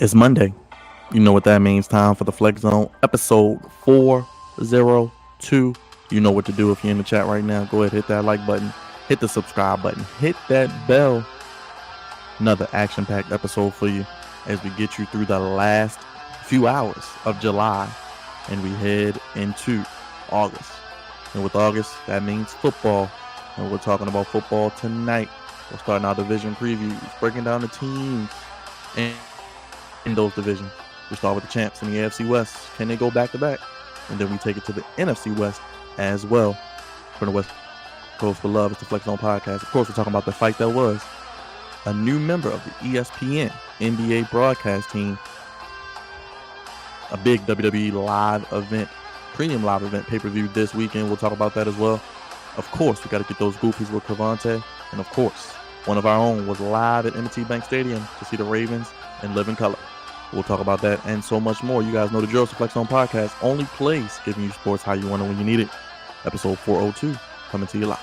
It's Monday. You know what that means. Time for the Flex Zone, episode 402. You know what to do if you're in the chat right now. Go ahead, hit that like button, hit the subscribe button, hit that bell. Another action-packed episode for you as we get you through the last few hours of July and we head into August. And with August, that means football. And we're talking about football tonight. We're starting our division previews, breaking down the teams and in those divisions. We start with the champs in the AFC West. Can they go back to back? And then we take it to the NFC West as well. From the West Coast for Love, it's the Flex Zone Podcast. Of course, we're talking about the fight that was. A new member of the ESPN NBA broadcast team. A big WWE live event, premium live event pay-per-view this weekend. We'll talk about that as well. Of course, we got to get those goofies with Crawford. And of course, one of our own was live at M&T Bank Stadium to see the Ravens in living color. We'll talk about that and so much more. You guys know the drill. It's the Flex Zone Podcast. Only place giving you sports how you want it when you need it. Episode 402 coming to you live.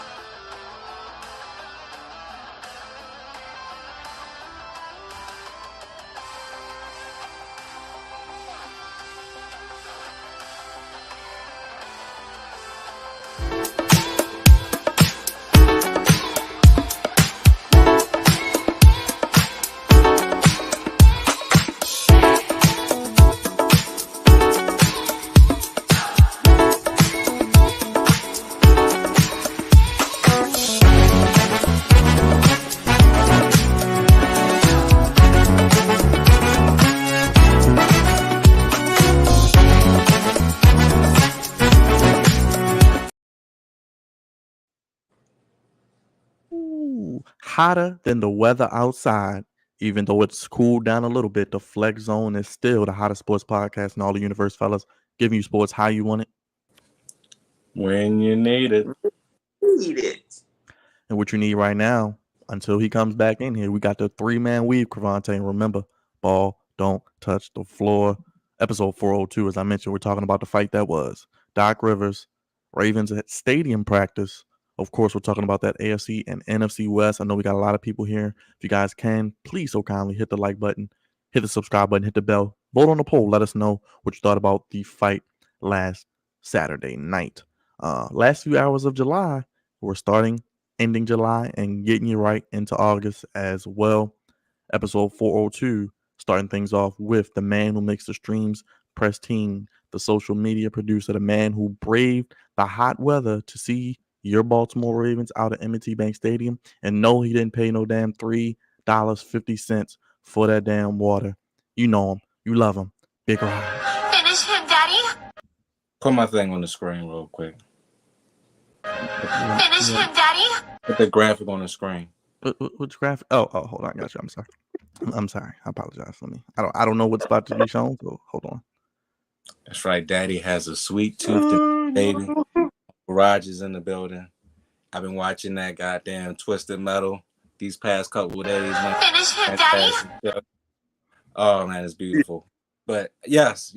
Hotter than the weather outside, even though it's cooled down a little bit. The Flex Zone is still the hottest sports podcast in all the universe, fellas. Giving you sports how you want it, when you need it. And what you need right now until he comes back in here. We got the 3-man weave, Crawford. And remember, ball don't touch the floor. Episode 402, as I mentioned, we're talking about the fight that was. Doc Rivers, Ravens at stadium practice. Of course, we're talking about that AFC and NFC West. I know we got a lot of people here. If you guys can, please so kindly hit the like button, hit the subscribe button, hit the bell. Vote on the poll. Let us know what you thought about the fight last Saturday night. Last few hours of July, we're ending July and getting you right into August as well. Episode 402, starting things off with the man who makes the streams press team, the social media producer, the man who braved the hot weather to see your Baltimore Ravens out at M&T Bank Stadium, and no, he didn't pay no damn $3.50 for that damn water. You know him. You love him. Big Raj. Finish him, Daddy. Put my thing on the screen real quick. Finish him, Daddy. Put the graphic on the screen. Which graphic? Oh, hold on. I got you. I'm sorry. I apologize for me. I don't know what's about to be shown, so hold on. That's right. Daddy has a sweet tooth, baby. Garage is in the building. I've been watching that goddamn Twisted Metal these past couple of days. Man. Finish him, Daddy. Oh, man, it's beautiful. But yes,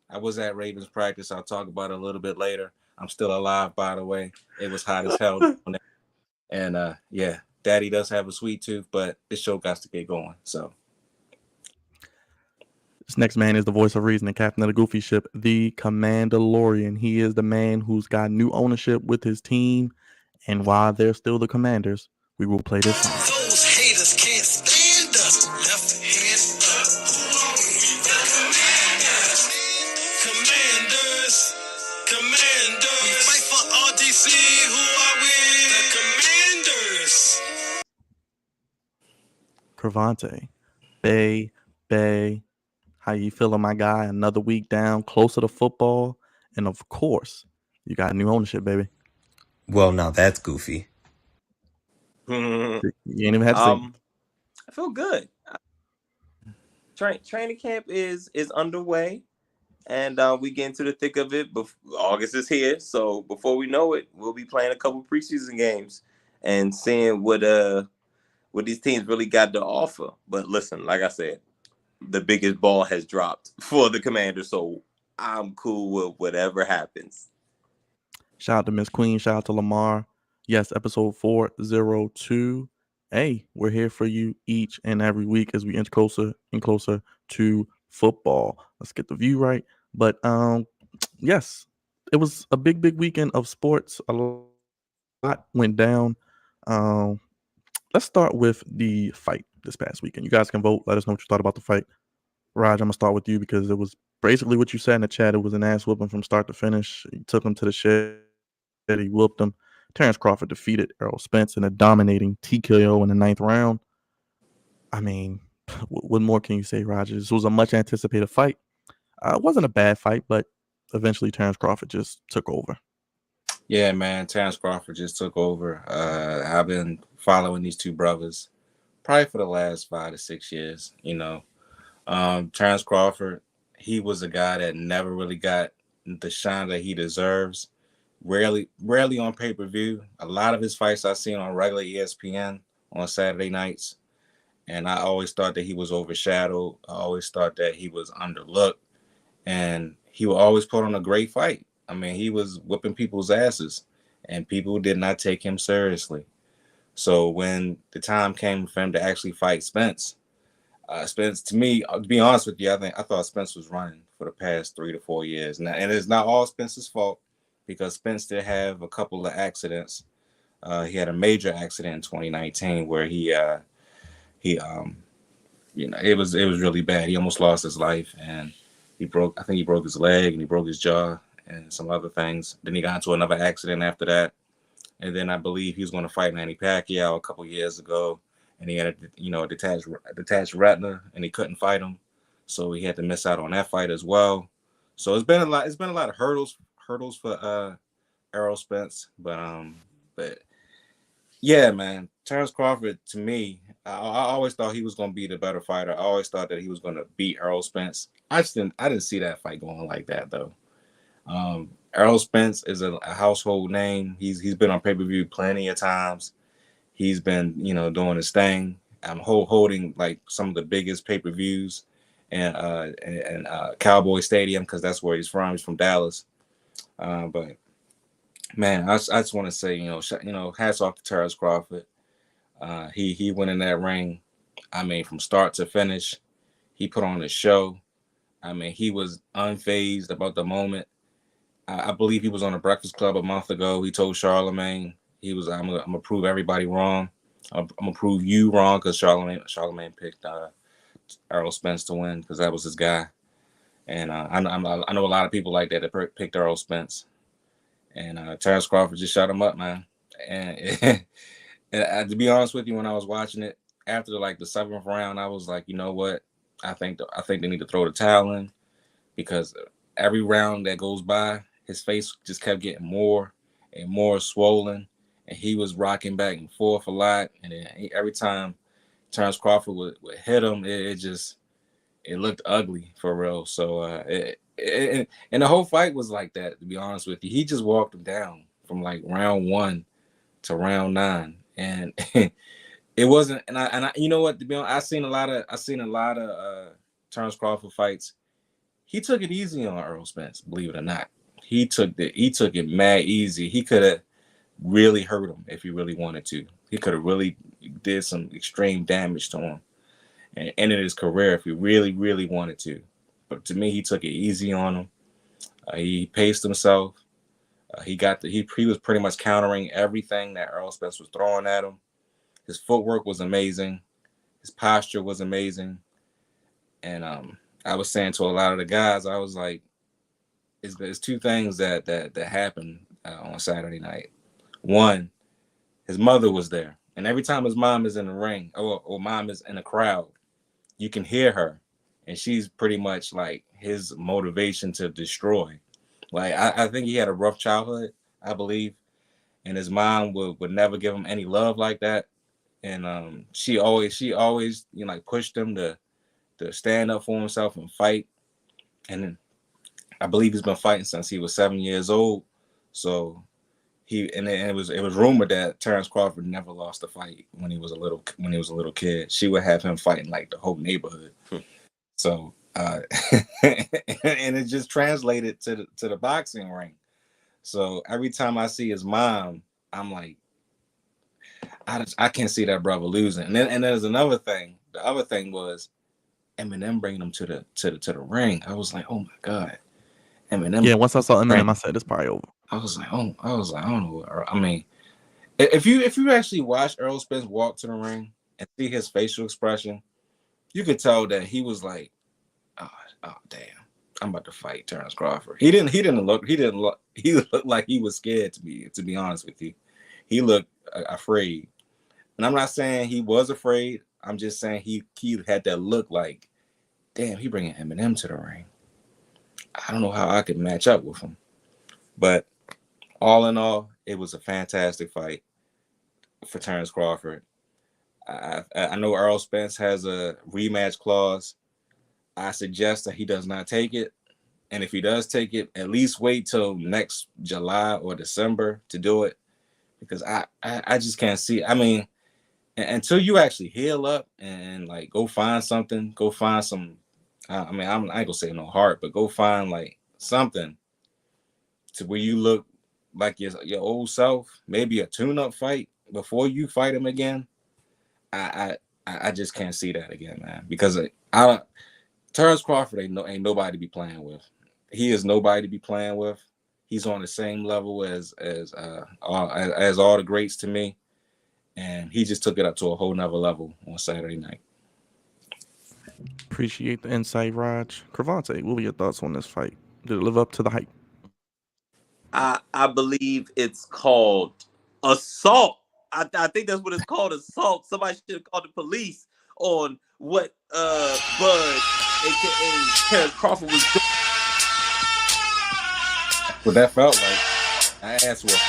I was at Ravens practice. I'll talk about it a little bit later. I'm still alive, by the way. It was hot as hell. And, yeah, Daddy does have a sweet tooth, but this show got to get going, so. This next man is the voice of reason and captain of the goofy ship, the Commandalorian. He is the man who's got new ownership with his team. And while they're still the Commanders, we will play this song. Those haters can't stand us. Left hand up. Commanders. We fight for RDC. Who are we? The Commanders. Cravante, Bay. How you feeling, my guy? Another week down, closer to football. And of course, you got new ownership, baby. Well, now that's goofy. You ain't even have to say. I feel good. Training camp is underway, and we get into the thick of it. August is here, so before we know it, we'll be playing a couple preseason games and seeing what these teams really got to offer. But listen, like I said, the biggest ball has dropped for the Commanders, so I'm cool with whatever happens. Shout out to Miss Queen. Shout out to Lamar. Yes, episode 402. hey, we're here for you each and every week as we inch closer and closer to football. Let's get the view right. But yes, it was a big weekend of sports. A lot went down. Um, let's start with the fight this past weekend. You guys can vote. Let us know what you thought about the fight. Raj, I'm gonna start with you because it was basically what you said in the chat. It was an ass whooping from start to finish. He took him to the shed. He whooped him. Terence Crawford defeated Errol Spence in a dominating TKO in the 9th round. I mean, what more can you say, Raj? This was a much anticipated fight. It wasn't a bad fight, but eventually Terence Crawford just took over. Yeah, man, Terence Crawford just took over. I've been following these two brothers probably for the last 5 to 6 years. Terence Crawford, he was a guy that never really got the shine that he deserves. Rarely on pay-per-view. A lot of his fights I've seen on regular ESPN on Saturday nights, and I always thought that he was overshadowed. I always thought that he was underlooked, and he would always put on a great fight. I mean, he was whipping people's asses, and people did not take him seriously. So when the time came for him to actually fight Spence, Spence, to me, to be honest with you, I thought Spence was running for the past 3 to 4 years. Now, and it's not all Spence's fault because Spence did have a couple of accidents. He had a major accident in 2019 where it was really bad. He almost lost his life, and I think he broke his leg and he broke his jaw and some other things. Then he got into another accident after that. And then I believe he was going to fight Manny Pacquiao a couple years ago, and he had a detached retina, and he couldn't fight him, so he had to miss out on that fight as well. So it's been a lot. It's been a lot of hurdles for Errol Spence, but yeah, man, Terence Crawford, to me, I always thought he was going to be the better fighter. I always thought that he was going to beat Errol Spence. I didn't see that fight going like that though. Errol Spence is a household name. He's been on pay-per-view plenty of times. He's been, doing his thing. I'm holding like some of the biggest pay-per-views and Cowboy Stadium because that's where he's from. He's from Dallas. But man, I just want to say, hats off to Terence Crawford. He went in that ring. I mean, from start to finish, he put on a show. I mean, he was unfazed about the moment. I believe he was on the Breakfast Club a month ago. He told Charlemagne, I'm gonna prove everybody wrong. I'm gonna prove you wrong because Charlemagne picked Errol Spence to win because that was his guy. And I know a lot of people like that picked Errol Spence. And Terence Crawford just shut him up, man. And, and to be honest with you, when I was watching it after the 7th round, I was like, you know what? I think they need to throw the towel in because every round that goes by, his face just kept getting more and more swollen, and he was rocking back and forth a lot. And then every time Terence Crawford would hit him, it looked ugly for real. So and the whole fight was like that. To be honest with you, he just walked him down from round 1 to round 9, and it wasn't. And I you know what? To be honest, I seen a lot of Terence Crawford fights. He took it easy on Errol Spence, believe it or not. He took it mad easy. He could have really hurt him if he really wanted to. He could have really did some extreme damage to him and ended his career if he really, really wanted to. But to me, he took it easy on him. He paced himself. He was pretty much countering everything that Errol Spence was throwing at him. His footwork was amazing. His posture was amazing. And I was saying to a lot of the guys, I was like, there's two things that happened on Saturday night. One, his mother was there. And every time his mom is in the ring or mom is in a crowd, you can hear her. And she's pretty much like his motivation to destroy. I think he had a rough childhood, I believe. And his mom would never give him any love like that. And she always pushed him to stand up for himself and fight. And then I believe he's been fighting since he was 7 years old. So it was rumored that Terence Crawford never lost a fight when he was a little kid. She would have him fighting the whole neighborhood. So and it just translated to the boxing ring. So every time I see his mom, I'm like, I can't see that brother losing. And then there's another thing. The other thing was Eminem bringing him to the ring. I was like, oh my god, Eminem. Yeah, once I saw Eminem, I said it's probably over. I was like, I don't know. I mean, if you actually watch Errol Spence walk to the ring and see his facial expression, you could tell that he was like, oh damn, I'm about to fight Terence Crawford. He looked like he was scared, to be honest with you. He looked afraid. And I'm not saying he was afraid. I'm just saying he had that look like, damn, he bringing Eminem to the ring. I don't know how I could match up with him. But all in all, it was a fantastic fight for Terence Crawford. I know Errol Spence has a rematch clause. I suggest that he does not take it. And if he does take it, at least wait till next July or December to do it. Because I just can't see. I mean, until you actually heal up and like go find something, go find some. I mean, I ain't gonna say no heart, but go find like something to where you look like your old self. Maybe a tune-up fight before you fight him again. I just can't see that again, man. Because Terence Crawford ain't nobody to be playing with. He is nobody to be playing with. He's on the same level as all the greats to me. And he just took it up to a whole nother level on Saturday night. Appreciate the insight, Raj. Cravante, what were your thoughts on this fight? Did it live up to the hype? I believe it's called assault. I think that's what it's called, assault. Somebody should have called the police on what Bud, aka Terence Crawford, was doing. What that felt like. I asked what.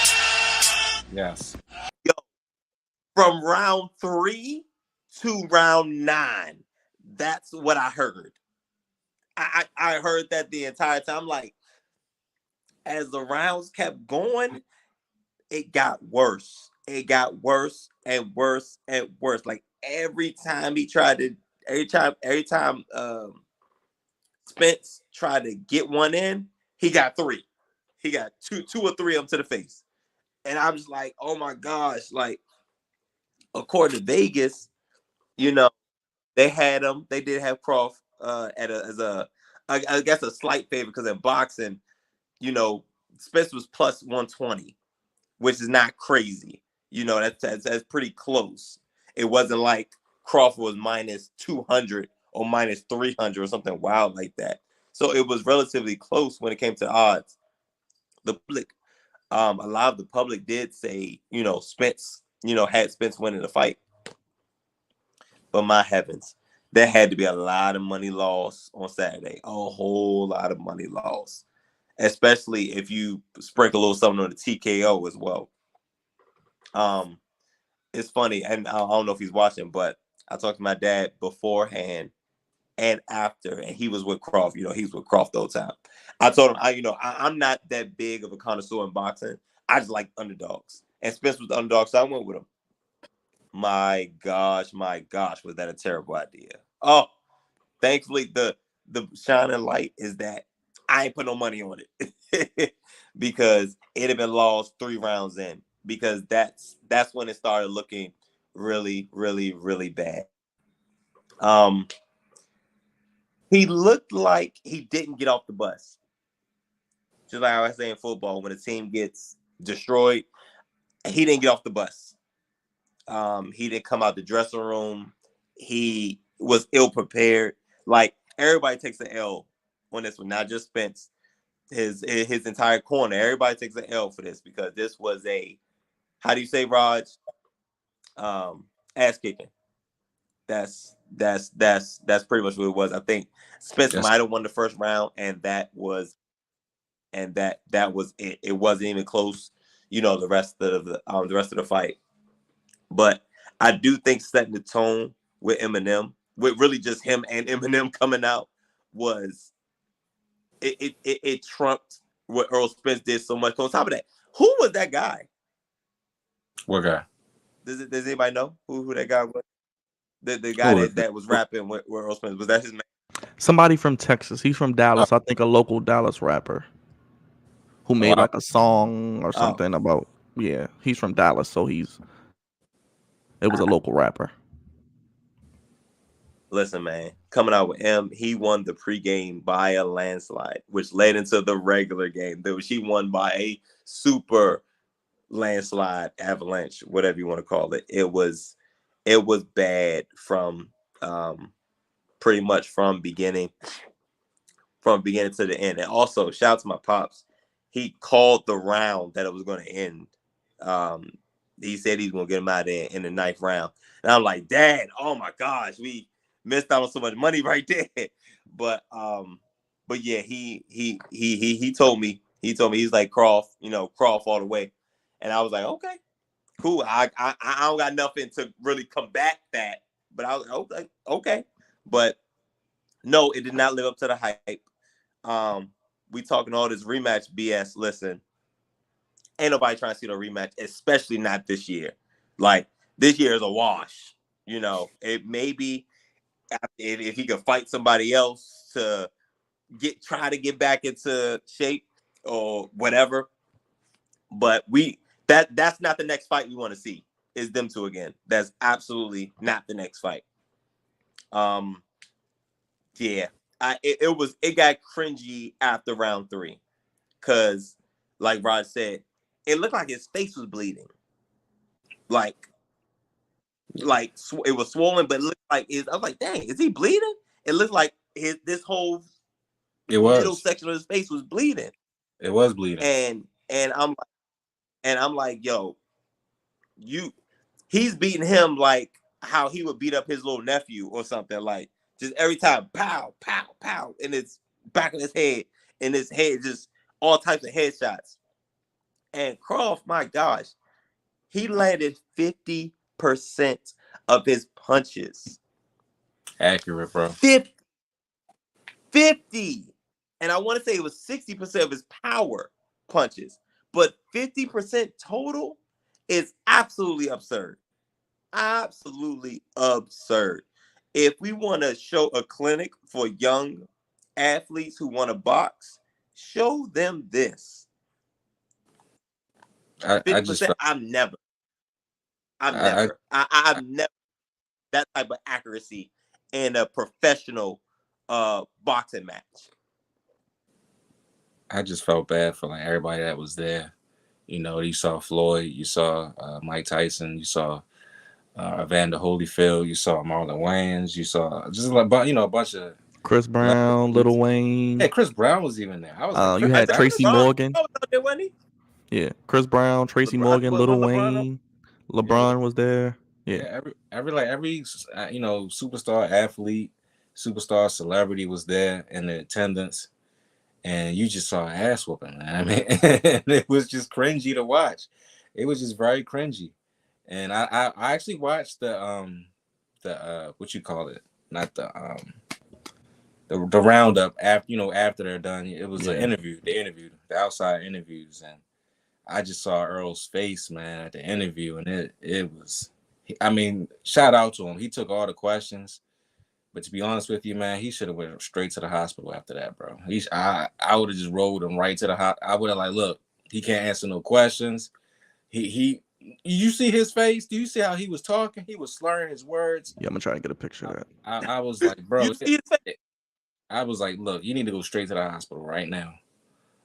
Yes. Yo, from round 3 to round 9, that's what I heard. I heard that the entire time. Like, as the rounds kept going, it got worse. It got worse and worse and worse. Like every time Spence tried to get one in, he got 3. He got two or three of them to the face. And I'm just like, oh my gosh. Like, according to Vegas, they had him. They did have Crawford I guess a slight favor, because in boxing, Spence was plus 120, which is not crazy. That's pretty close. It wasn't like Crawford was minus 200 or minus 300 or something wild like that. So it was relatively close when it came to odds. The public, a lot of the public did say, Spence, had Spence winning the fight. But my heavens, there had to be a lot of money lost on Saturday. A whole lot of money lost. Especially if you sprinkle a little something on the TKO as well. It's funny, and I don't know if he's watching, but I talked to my dad beforehand and after, and he was with Crawford. He was with Crawford the whole time. I told him, I'm not that big of a connoisseur in boxing. I just like underdogs, and Spence was the underdog, so I went with him. My gosh, was that a terrible idea? Oh, thankfully the shining light is that I ain't put no money on it because it had been lost 3 rounds in, because that's when it started looking really, really, really bad. He looked like he didn't get off the bus. Just like I was saying in football, when a team gets destroyed, he didn't get off the bus. He didn't come out the dressing room. He was ill prepared. Like, everybody takes an L on this one, not just Spence. His entire corner. Everybody takes an L for this, because this was a, how do you say, Raj? Ass kicking. That's pretty much what it was. I think Spence might have won the first round, and that was it. It wasn't even close. The rest of the fight. But I do think setting the tone with Eminem, with really just him and Eminem coming out, was it trumped what Errol Spence did so much. On top of that, who was that guy? What guy? Does anybody know who that guy was? The guy that was rapping with Errol Spence, was that his name? Somebody from Texas. He's from Dallas. I think a local Dallas rapper who made like a song or something about. Yeah, he's from Dallas, so he's. It was a local rapper. Listen, man, coming out with M, he won the pregame by a landslide, which led into the regular game. She won by a super landslide, avalanche, whatever you want to call it. It was bad from pretty much from beginning to the end. And also, shout out to my pops. He called the round that it was going to end. He said he's going to get him out of there in the 9th round. And I'm like, Dad, oh my gosh, we missed out on so much money right there. But yeah, he told me he's like Crawford all the way. And I was like, okay, cool. I don't got nothing to really combat that. But I was like, okay. But no, it did not live up to the hype. We talking all this rematch BS. Listen, ain't nobody trying to see no rematch, especially not this year. Like, this year is a wash. It maybe if he could fight somebody else to try to get back into shape or whatever. But that's not the next fight we want to see, is them two again. That's absolutely not the next fight. Yeah. It got cringy after round 3. Cause like Rod said, it looked like his face was bleeding. Like it was swollen, but it looked like I was like, dang, is he bleeding? It looked like this whole middle section of his face was bleeding. It was bleeding. And I'm like, yo, he's beating him like how he would beat up his little nephew or something. Like, just every time, pow, pow, pow, in his back of his head, and his head, just all types of headshots. And Crawford, my gosh, he landed 50% of his punches. Accurate, bro. 50. And I want to say it was 60% of his power punches. But 50% total is absolutely absurd. Absolutely absurd. If we want to show a clinic for young athletes who want to box, show them this. 50%, I've never that type of accuracy in a professional boxing match. I just felt bad for like everybody that was there. You saw Floyd, you saw Mike Tyson, you saw Evander Holyfield, you saw Marlon Wayans, you saw just like a bunch of Chris Brown, Lil Wayne. Yeah, Chris Brown was even there. I was like, you had Tracy Morgan. There, wasn't he? Yeah, Chris Brown, Tracy Morgan, Lil Wayne, LeBron was there. Yeah, every superstar athlete, superstar celebrity was there in the attendance, and you just saw ass whooping, man. I mean, it was just cringy to watch. It was just very cringy, and I actually watched the what you call it, not the roundup after they're done. It was an interview. They interviewed the outside interviews, and I just saw Errol's face, man, at the interview, and it was. I mean, shout out to him. He took all the questions, but to be honest with you, man, he should have went straight to the hospital after that, bro. I would have just rolled him right to the hospital. I would have look, he can't answer no questions. You see his face? Do you see how he was talking? He was slurring his words. Yeah, I'm gonna try to get a picture of that. I was like, bro, I was like, look, you need to go straight to the hospital right now.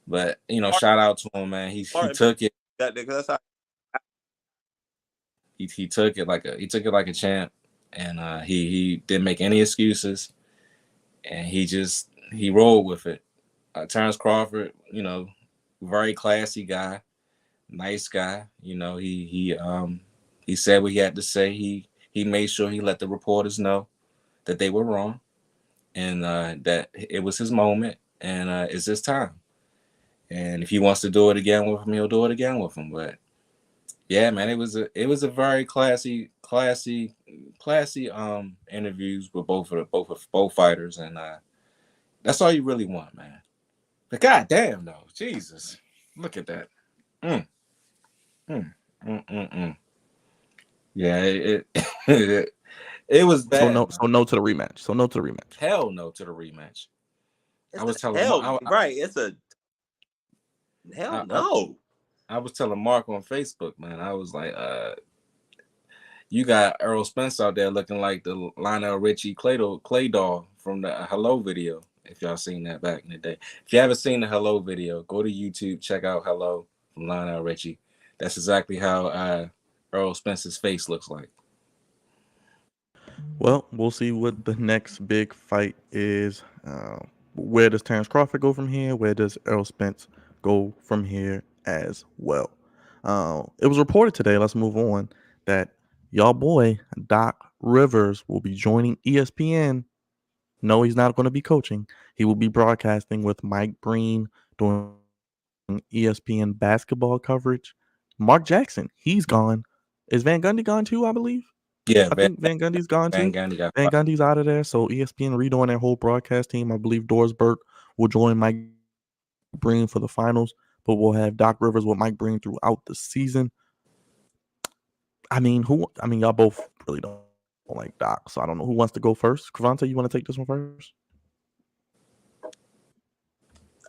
But shout out to him, man. He took it. That's how. He took it like a champ, and he didn't make any excuses, and he rolled with it. Terence Crawford, very classy guy, nice guy. He said what he had to say. He made sure he let the reporters know that they were wrong, and that it was his moment, and it's his time. And if he wants to do it again with him, he'll do it again with him. But yeah, man, it was a very classy interviews with both fighters, and that's all you really want, man. But goddamn, though, Jesus, look at that. Yeah, it was bad. So no to the rematch. Hell no to the rematch. I was telling no. I was telling Mark on Facebook, man. I was like, you got Errol Spence out there looking like the Lionel Richie clay doll from the Hello video. If y'all seen that back in the day. If you haven't seen the Hello video, go to YouTube, check out Hello from Lionel Richie. That's exactly how Errol Spence's face looks like. Well, we'll see what the next big fight is. Where does Terence Crawford go from here? Where does Errol Spence go from here as well? It was reported today, let's move on, that y'all boy Doc Rivers will be joining ESPN. No, he's not going to be coaching. He will be broadcasting with Mike Breen doing ESPN basketball coverage. Mark Jackson, he's gone. Is Van Gundy gone too, I believe? Yeah, I think Van Gundy's gone too. Van Van Gundy's out of there. So ESPN redoing their whole broadcast team. I believe Doris Burke will join Mike Breen for the finals, but we'll have Doc Rivers with Mike Breen throughout the season. I mean, y'all both really don't like Doc, so I don't know who wants to go first. Cravante, you want to take this one first?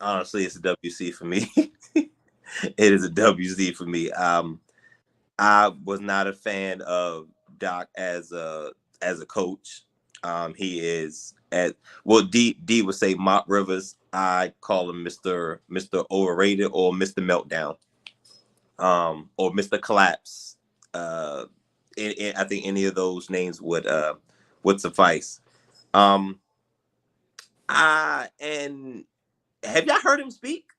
Honestly, it's a WC for me. It is a WC for me. I was not a fan of Doc as a coach. He is D would say Mop Rivers. I call him Mr. Overrated or Mr. Meltdown, or Mr. Collapse. I think any of those names would suffice. And have y'all heard him speak?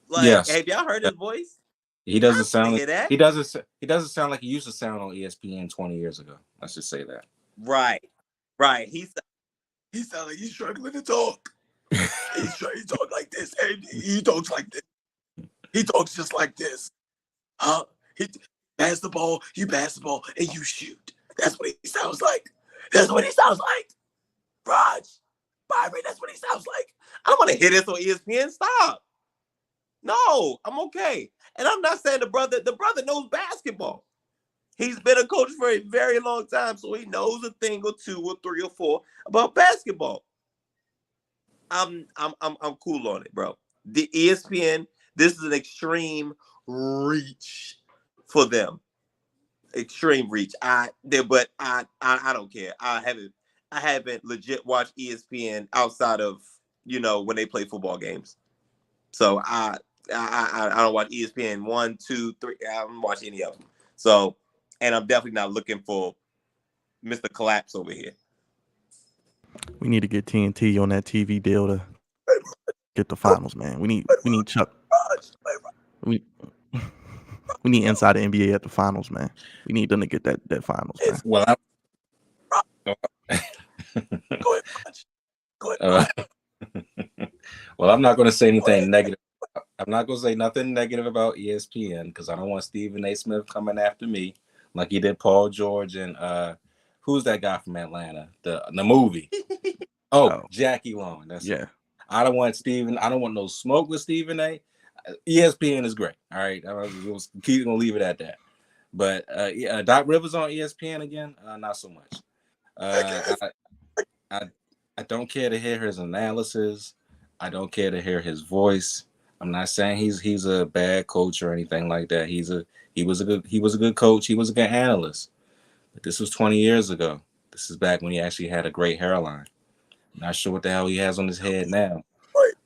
Like, yes. Have y'all heard his voice? He doesn't sound like that. He doesn't sound like he used to sound on ESPN 20 years ago. Let's just say that. Right. He sounds like he's struggling to talk. He talks like this, and he talks like this. He talks just like this. Huh? He pass the ball, you pass the ball, and you shoot. That's what he sounds like. Raj, Byron, that's what he sounds like. I don't want to hear this on ESPN. Stop. No, I'm okay. And I'm not saying the brother knows basketball. He's been a coach for a very long time, so he knows a thing or two or three or four about basketball. I'm cool on it, bro. The ESPN, this is an extreme reach for them. Extreme reach. But I don't care. I haven't legit watched ESPN outside of, when they play football games. So I don't watch ESPN 1, 2, 3. I don't watch any of them. So, and I'm definitely not looking for Mr. Collapse over here. We need to get TNT on that TV deal to get the finals, man. We need Chuck. We need inside the NBA at the finals, man. We need them to get that finals, man. Well, well, I'm not going to say anything negative. I'm not going to say nothing negative about ESPN because I don't want Stephen A. Smith coming after me like he did Paul George and who's that guy from Atlanta? The movie. Oh, Jackie Long. That's it. I don't want no smoke with Stephen A. ESPN is great. All right. I was gonna leave it at that. But Doc Rivers on ESPN again? Not so much. I don't care to hear his analysis. I don't care to hear his voice. I'm not saying he's a bad coach or anything like that. He was a good coach. He was a good analyst. But this was 20 years ago. This is back when he actually had a great hairline. Not sure what the hell he has on his head now.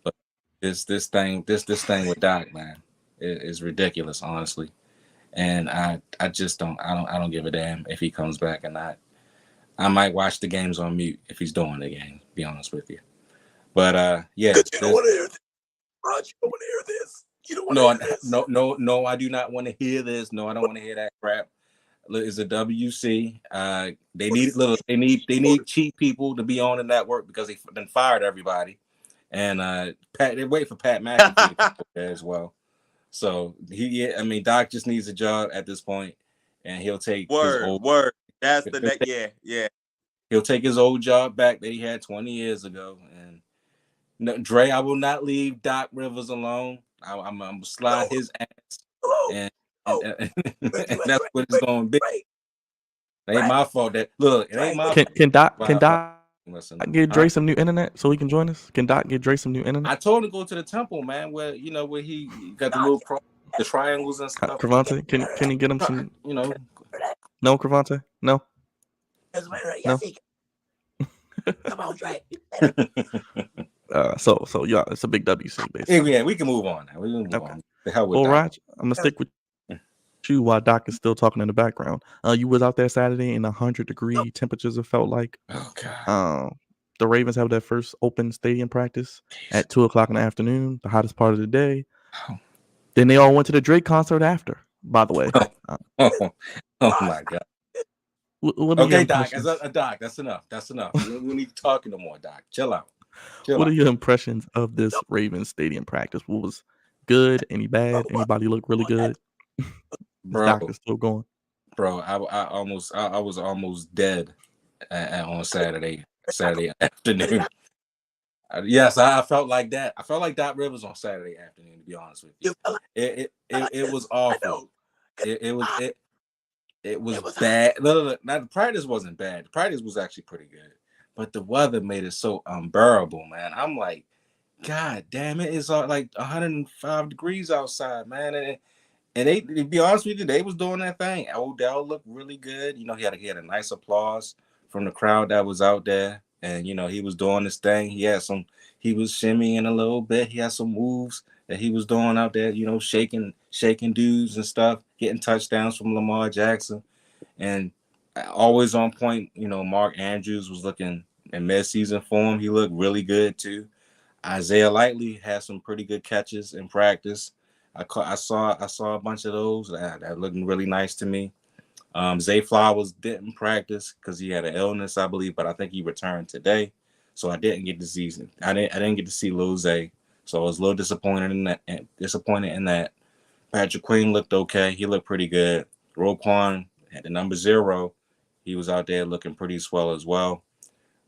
But this thing with Doc, man, is ridiculous, honestly. And I just don't give a damn if he comes back or not. I might watch the games on mute if he's doing the game, to be honest with you. But yeah. You don't want to hear this. Raj, you don't want to hear this. You don't want to hear this. No, I do not want to hear this. No, I don't want to hear that crap. It's a WC. They need cheap people to be on the network because they then fired everybody. And they wait for Pat McAfee to come there as well. So Doc just needs a job at this point, and he'll take word. That's the next. Yeah. He'll take his old job back that he had 20 years ago. And no, Dre, I will not leave Doc Rivers alone. I'm gonna slide his ass, and that's what it's gonna be. It ain't my fault. It ain't my fault. Can Doc get Dre some new internet so he can join us? Can Doc get Dre some new internet? I told him to go to the temple, man, where he got the little the triangles and stuff. Cravante, can he get him some No, Cravante? No? Yes, No? he can. Come on, Dre. So yeah, it's a big WC basically. Yeah, we can move on now. We can move Okay. on. The hell with Well, that. Raj, I'm gonna stick with you while Doc is still talking in the background. You was out there Saturday in 100-degree temperatures. It felt like. Oh God. The Ravens have their first open stadium practice at 2:00 in the afternoon, the hottest part of the day. Oh. Then they all went to the Drake concert after. By the way. Oh my God. What are your Okay, Doc. impressions? Doc, that's enough. That's enough. We don't need to talk no more, Doc. Chill out. What are your impressions of this Ravens stadium practice? What was good? Any bad? Anybody look really good? Bro, Doc is still going. Bro, I was almost dead on Saturday afternoon. Yes, I felt like that. I felt like Doc Rivers on Saturday afternoon. To be honest with you, it was awful. It was bad. No. Now the practice wasn't bad. The practice was actually pretty good, but the weather made it so unbearable, man. I'm like, God damn it! It's like 105 degrees outside, man. And they, to be honest with you, they was doing that thing. Odell looked really good. You know, he had a nice applause from the crowd that was out there. And, you know, he was doing this thing. He was shimmying a little bit. He had some moves that he was doing out there, you know, shaking dudes and stuff, getting touchdowns from Lamar Jackson. And always on point, you know, Mark Andrews was looking in mid-season form. He looked really good too. Isaiah Likely had some pretty good catches in practice. I saw a bunch of those that looking really nice to me. Zay Flowers didn't practice because he had an illness, I believe, but I think he returned today. So I didn't get to see. I didn't get to see Lil Zay. So I was a little disappointed in that. Patrick Queen looked okay. He looked pretty good. Roquan had the number 0. He was out there looking pretty swell as well.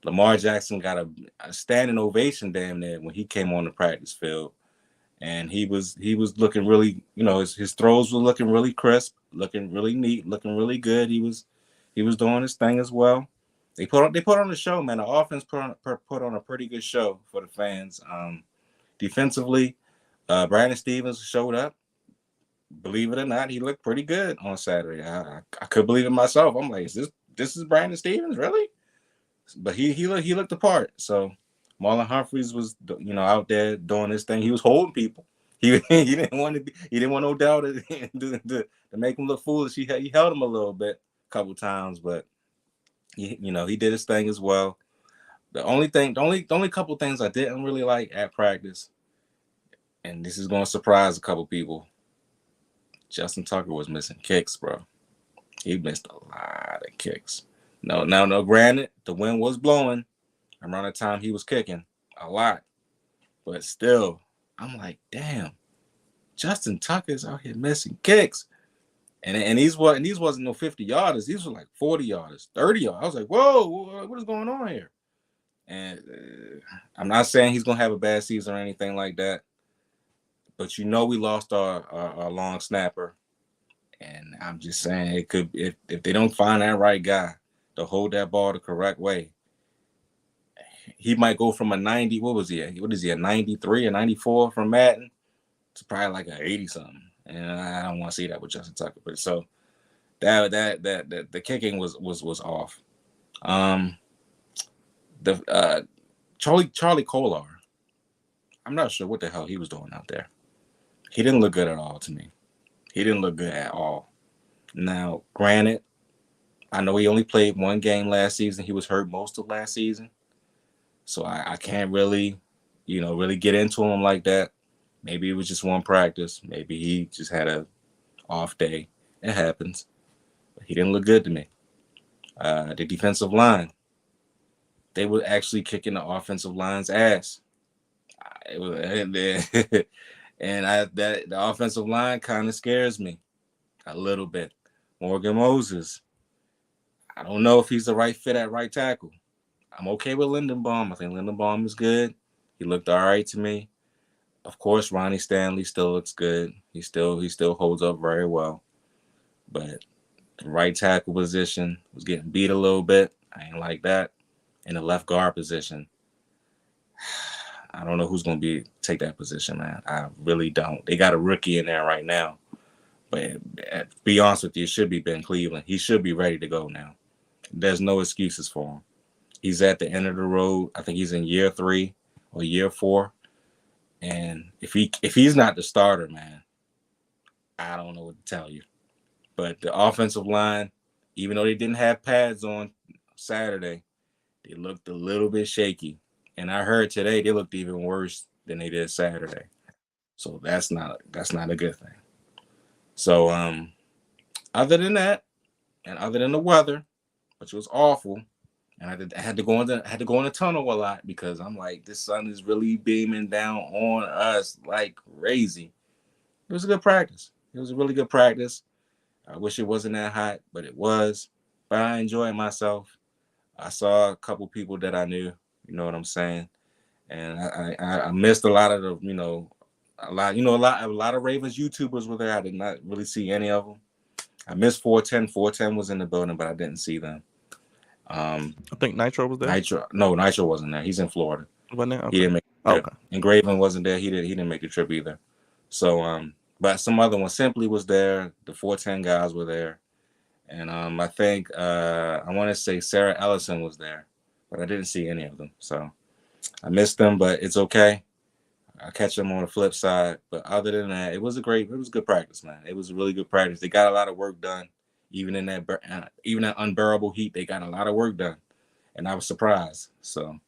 Lamar Jackson got a standing ovation damn near when he came on the practice field. And he was looking really, you know, his throws were looking really crisp, looking really neat, looking really good. He was doing his thing as well. They put on the show, man. The offense put on a pretty good show for the fans. Defensively, Brandon Stevens showed up. Believe it or not, he looked pretty good on Saturday. I could believe it myself. I'm like, this is Brandon Stevens, really? But he looked the part. So Marlon Humphreys was, you know, out there doing his thing. He was holding people. He didn't want Odell to make him look foolish. He held him a little bit, a couple times, but he did his thing as well. The only couple things I didn't really like at practice, and this is going to surprise a couple people. Justin Tucker was missing kicks, bro. He missed a lot of kicks. No, granted, the wind was blowing around the time he was kicking a lot. But still, I'm like, damn, Justin Tucker's out here missing kicks. And these wasn't no 50-yarders. These were like 40-yarders, 30-yarders. I was like, whoa, what is going on here? And I'm not saying he's going to have a bad season or anything like that. But you know we lost our long snapper. And I'm just saying it could, if they don't find that right guy to hold that ball the correct way, he might go from a 90. What was he? What is he? A 93, a 94 from Madden to probably like an 80-something. And I don't want to see that with Justin Tucker. But so that the kicking was off. Charlie Kolar, I'm not sure what the hell he was doing out there. He didn't look good at all to me. He didn't look good at all. Now, granted, I know he only played one game last season. He was hurt most of last season. So I can't really, really get into him like that. Maybe it was just one practice. Maybe he just had a off day. It happens. But he didn't look good to me. The defensive line, they were actually kicking the offensive line's ass. The offensive line kind of scares me a little bit. Morgan Moses, I don't know if he's the right fit at right tackle. I'm okay with Lindenbaum. I think Lindenbaum is good. He looked all right to me. Of course, Ronnie Stanley still looks good. He still holds up very well. But the right tackle position was getting beat a little bit. I ain't like that. In the left guard position, I don't know who's going to take that position, man. I really don't. They got a rookie in there right now. But to be honest with you, it should be Ben Cleveland. He should be ready to go now. There's no excuses for him. He's at the end of the road. I think he's in year 3 or year 4. And if he's not the starter, man, I don't know what to tell you. But the offensive line, even though they didn't have pads on Saturday, they looked a little bit shaky. And I heard today they looked even worse than they did Saturday. So that's not a good thing. So other than that, and other than the weather, which was awful, and I had to go in the tunnel a lot because I'm like, this sun is really beaming down on us like crazy. It was a good practice. It was a really good practice. I wish it wasn't that hot, but it was. But I enjoyed myself. I saw a couple people that I knew. You know what I'm saying? And I missed a lot of the, a lot of Ravens YouTubers were there. I did not really see any of them. I missed 410. 410 was in the building, but I didn't see them. I think Nitro was there. Nitro wasn't there. He's in Florida. Wasn't there? Okay. He didn't make the trip. Okay. And Graven wasn't there. He didn't make the trip either. So but some other ones, Simply was there. The 410 guys were there. And I think I want to say Sarah Ellison was there, but I didn't see any of them. So I missed them, but it's okay. I'll catch them on the flip side. But other than that, it was good practice, man. It was a really good practice. They got a lot of work done. Even in that unbearable heat, they got a lot of work done. And I was surprised. So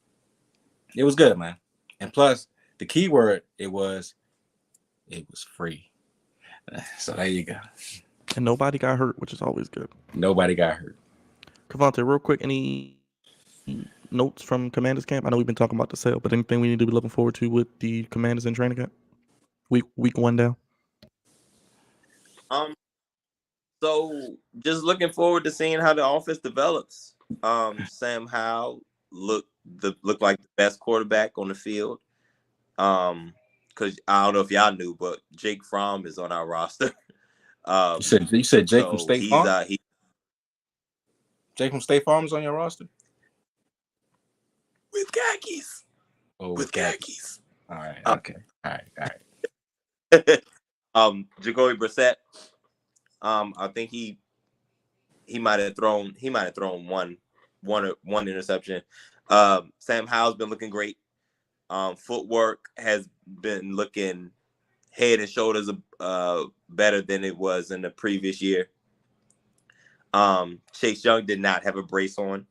it was good, man. And plus, the key word, it was free. So there you go. And nobody got hurt, which is always good. Nobody got hurt. Cavante, real quick, any notes from Commanders camp? I know we've been talking about the sale, but anything we need to be looking forward to with the Commanders in training camp? Week 1 down. So just looking forward to seeing how the offense develops. Sam Howell looked like the best quarterback on the field. Because I don't know if y'all knew, but Jake Fromm is on our roster. You said Jake from State Farm? Jake from State Farm is on your roster? With khakis. Oh, with khakis. All right. Okay. All right. Jacoby Brissett. I think he might have thrown one interception. Sam Howell's been looking great. Footwork has been looking head and shoulders better than it was in the previous year. Chase Young did not have a brace on.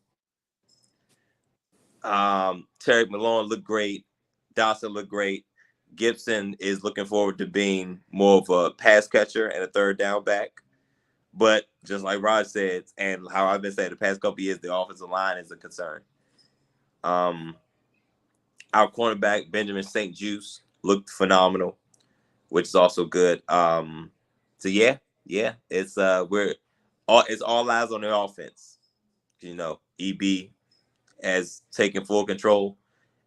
Terry Malone looked great. Dawson looked great. Gibson is looking forward to being more of a pass catcher and a third down back. But just like Rod said, and how I've been saying the past couple of years, the offensive line is a concern. Our cornerback, Benjamin St. Juice, looked phenomenal, which is also good. So yeah, it's all eyes on the offense. EB has taken full control,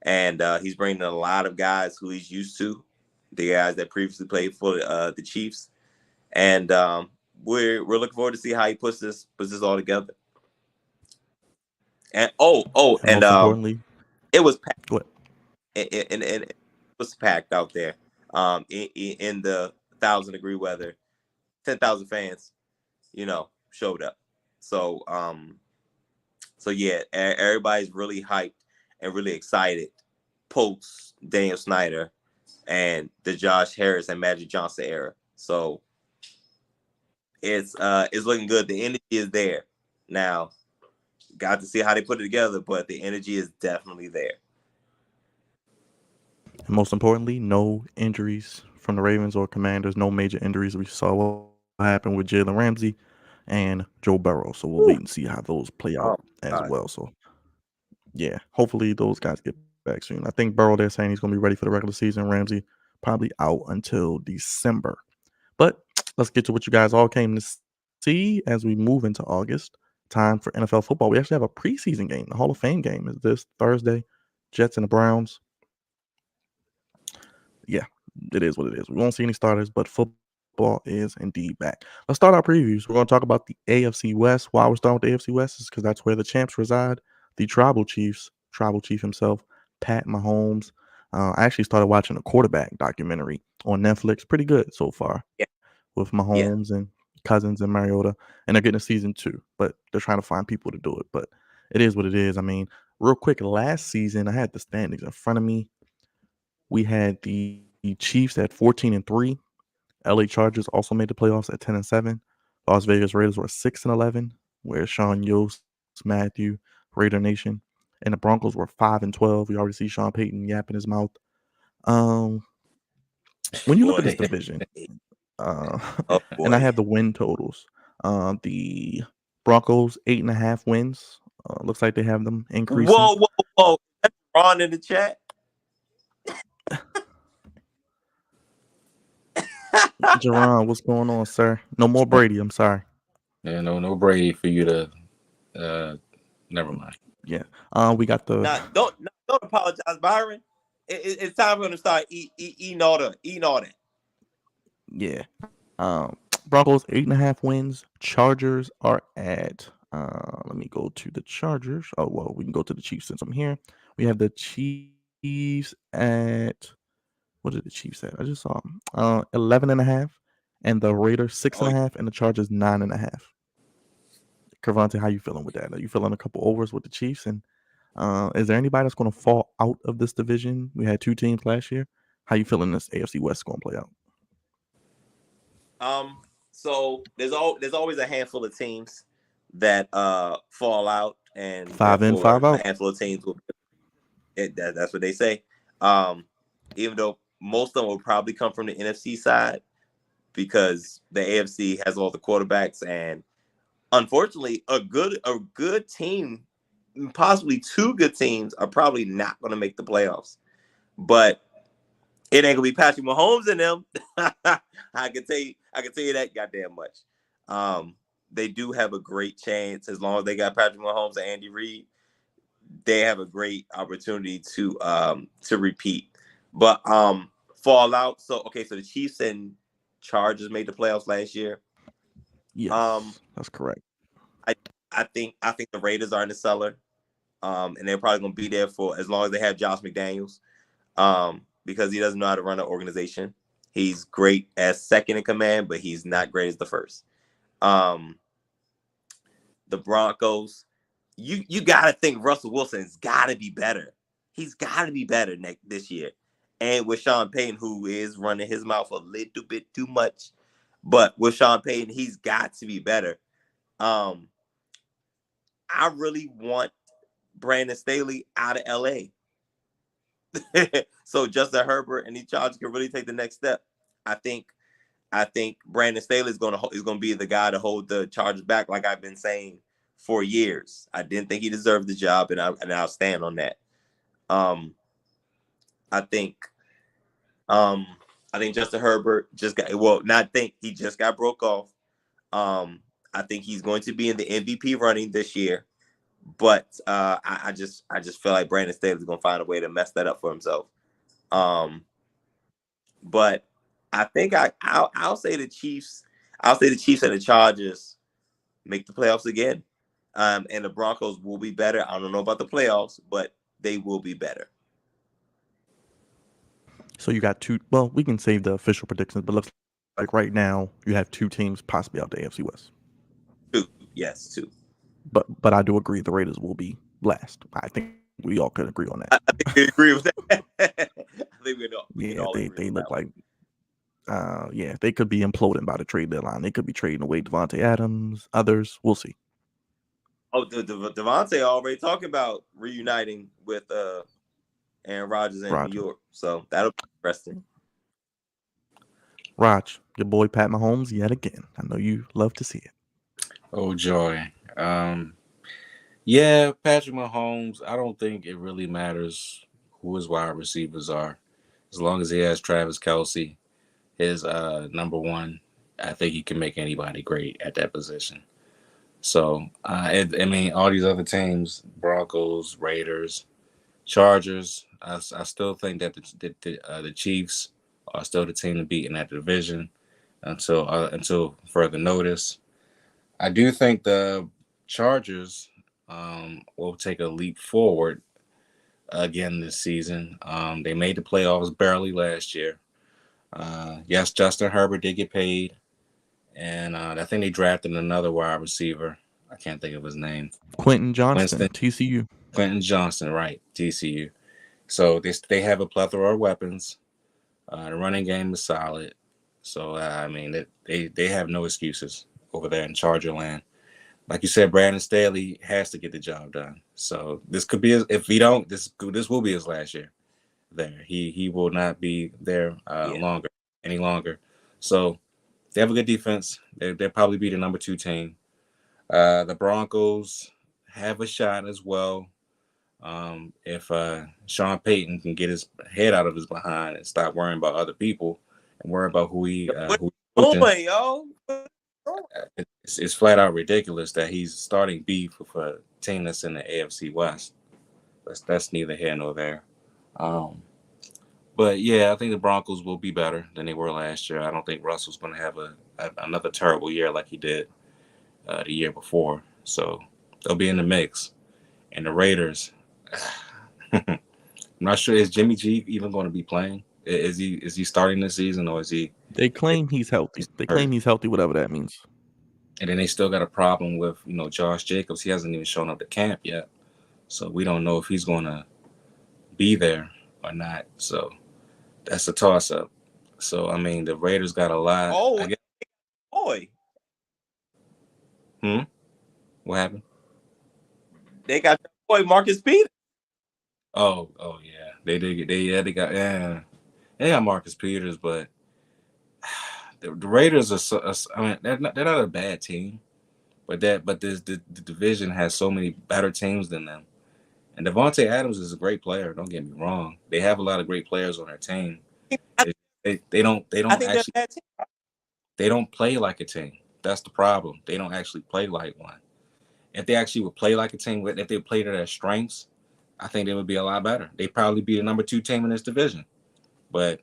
and he's bringing a lot of guys who he's used to, the guys that previously played for the Chiefs, and we're looking forward to see how he puts this all together. And importantly, it was packed. What? And it was packed out there. In the 1,000-degree weather, 10,000 fans, showed up. So yeah, everybody's really hyped and really excited post Daniel Snyder and the Josh Harris and Magic Johnson era. So it's looking good. The energy is there. Now, got to see how they put it together, but the energy is definitely there. And most importantly, no injuries from the Ravens or Commanders. No major injuries. We saw what happened with Jalen Ramsey and Joe Burrow. So we'll wait and see how those play out as well. So yeah, hopefully those guys get back soon. I think Burrow, they're saying he's going to be ready for the regular season. Ramsey probably out until December. But let's get to what you guys all came to see as we move into August. Time for NFL football. We actually have a preseason game. The Hall of Fame game is this Thursday. Jets and the Browns. Yeah, it is what it is. We won't see any starters, but football is indeed back. Let's start our previews. We're going to talk about the AFC West. Why we're starting with the AFC West is because that's where the champs reside. The Tribal Chief himself, Pat Mahomes. I actually started watching a quarterback documentary on Netflix. Pretty good so far. Yeah. with Mahomes and Cousins and Mariota, and they're getting a season 2, but they're trying to find people to do it. But it is what it is. I mean, real quick, last season I had the standings in front of me. We had the Chiefs at 14-3. LA Chargers also made the playoffs at 10-7. Las Vegas Raiders were 6-11, where Sean Yost, Matthew, Raider Nation, and the Broncos were 5-12. We already see Sean Payton yapping his mouth. When you look at this Boy. division, Oh and I boy. have the win totals. The Broncos 8.5 wins. Looks like they have them increasing. Whoa. That's Ron in the chat. Jerron, what's going on, sir? No more Brady. I'm sorry. Yeah, no Brady for you to. Never mind. Yeah. We got the. Don't apologize, Byron. It's time for him to start eating all that. Yeah. Broncos 8.5 wins. Chargers are at. Let me go to the Chargers. Oh well, we can go to the Chiefs since I'm here. We have the Chiefs at. What are the Chiefs at? I just saw them. 11.5, and the Raiders 6.5, and the Chargers 9.5. Cravante, how you feeling with that? Are you feeling a couple overs with the Chiefs? And is there anybody that's going to fall out of this division? We had 2 teams last year. How you feeling this AFC West going to play out? So there's always a handful of teams that fall out, and 5 in, 5 out. A handful of teams will. That's what they say. Even though most of them will probably come from the NFC side, because the AFC has all the quarterbacks, and unfortunately, a good team, possibly 2 good teams, are probably not going to make the playoffs. But it ain't gonna be Patrick Mahomes in them. I can tell you that goddamn much. They do have a great chance as long as they got Patrick Mahomes and Andy Reid. They have a great opportunity to repeat. But fallout. So the Chiefs and Chargers made the playoffs last year. Yes, that's correct. I think the Raiders are in the cellar, and they're probably gonna be there for as long as they have Josh McDaniels. Because he doesn't know how to run an organization. He's great as second in command, but he's not great as the first. The Broncos, you got to think Russell Wilson's got to be better. He's got to be better this year. And with Sean Payton, who is running his mouth a little bit too much, but with Sean Payton, he's got to be better. I really want Brandon Staley out of LA. So Justin Herbert and these Chargers can really take the next step. I think Brandon Staley is going to be the guy to hold the Chargers back, like I've been saying for years. I didn't think he deserved the job, and I'll stand on that. I think Justin Herbert he just got broke off. I think he's going to be in the MVP running this year, but I just feel like Brandon Staley is going to find a way to mess that up for himself. But I think I'll say the Chiefs. I'll say the Chiefs and the Chargers make the playoffs again. And the Broncos will be better. I don't know about the playoffs, but they will be better. So you got 2. Well, we can save the official predictions, but looks like right now you have 2 teams possibly out the AFC West. 2, yes, 2. But I do agree the Raiders will be last. I think we all could agree on that. I think we agree with that. I think we all agree they on look that like they could be imploding by the trade deadline. They could be trading away Devontae Adams, others. We'll see. Oh, Devontae already talking about reuniting with Aaron Rodgers in New York. So that'll be interesting. Raj, your boy Pat Mahomes yet again. I know you love to see it. Oh, joy. Yeah, Patrick Mahomes, I don't think it really matters who his wide receivers are. As long as he has Travis Kelce, his number one, I think he can make anybody great at that position. So, I mean, all these other teams, Broncos, Raiders, Chargers, I still think that the Chiefs are still the team to beat in that division until further notice. I do think the Chargers will take a leap forward again this season. They made the playoffs barely last year. Yes, Justin Herbert did get paid. and I think they drafted another wide receiver. I can't think of his name. Quentin Johnston, Winston TCU. Quentin Johnston, right? TCU. So they have a plethora of weapons. The running game is solid. So I mean, they have no excuses over there in Charger land. Like you said, Brandon Staley has to get the job done. So this could be if he don't, this will be his last year there. He will not be there any longer. So they have a good defense. They'll probably be the number 2 team. The Broncos have a shot as well. If Sean Payton can get his head out of his behind and stop worrying about other people and worry about who he's coaching. Yo. It's flat out ridiculous that he's starting beef with a team that's in the AFC West. That's neither here nor there. But yeah, I think the Broncos will be better than they were last year. I don't think Russell's going to have another terrible year like he did the year before. So they'll be in the mix. And the Raiders, I'm not sure, is Jimmy G even going to be playing? Is he starting this season, or is he? They claim he's healthy. They claim he's healthy, whatever that means. And then they still got a problem with Josh Jacobs. He hasn't even shown up to camp yet, so we don't know if he's going to be there or not. So that's a toss up. So I mean, the Raiders got a lot. Oh, boy. What happened? They got that boy Marcus Peters. Oh yeah, they did. They got Marcus Peters, but the Raiders are. I mean, they're not a bad team, but the division has so many better teams than them. And Devontae Adams is a great player. Don't get me wrong. They have a lot of great players on their team. They don't play like a team. That's the problem. They don't actually play like one. If they actually would play like a team, if they played to their strengths, I think they would be a lot better. They'd probably be the number 2 team in this division. But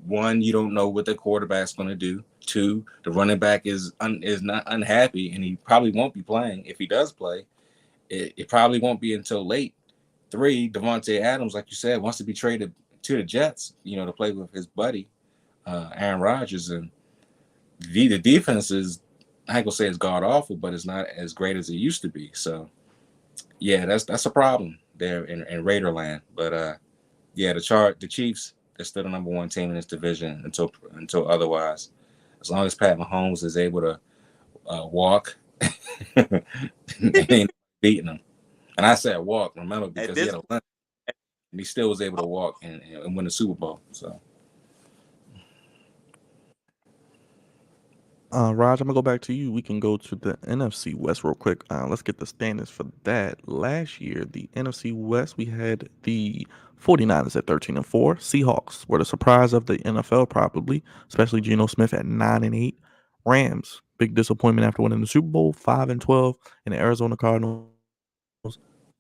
1, you don't know what the quarterback's going to do. 2, the running back is not unhappy, and he probably won't be playing. If he does play, it probably won't be until late. 3, Devontae Adams, like you said, wants to be traded to the Jets, to play with his buddy, Aaron Rodgers. And the defense is, I ain't gonna say it's god awful, but it's not as great as it used to be. So, yeah, that's a problem there in Raiderland. But yeah, the Chiefs, they're still the number 1 team in this division until otherwise. As long as Pat Mahomes is able to walk, they ain't beating them. And I said walk, remember, because he had a limp, and he still was able to walk and win the Super Bowl. So. Raj, I'm gonna go back to you. We can go to the NFC West real quick. Let's get the standings for that. Last year, the NFC West, we had the 49ers at 13-4. Seahawks were the surprise of the NFL, probably, especially Geno Smith at 9-8. Rams, big disappointment after winning the Super Bowl, 5-12. And the Arizona Cardinals,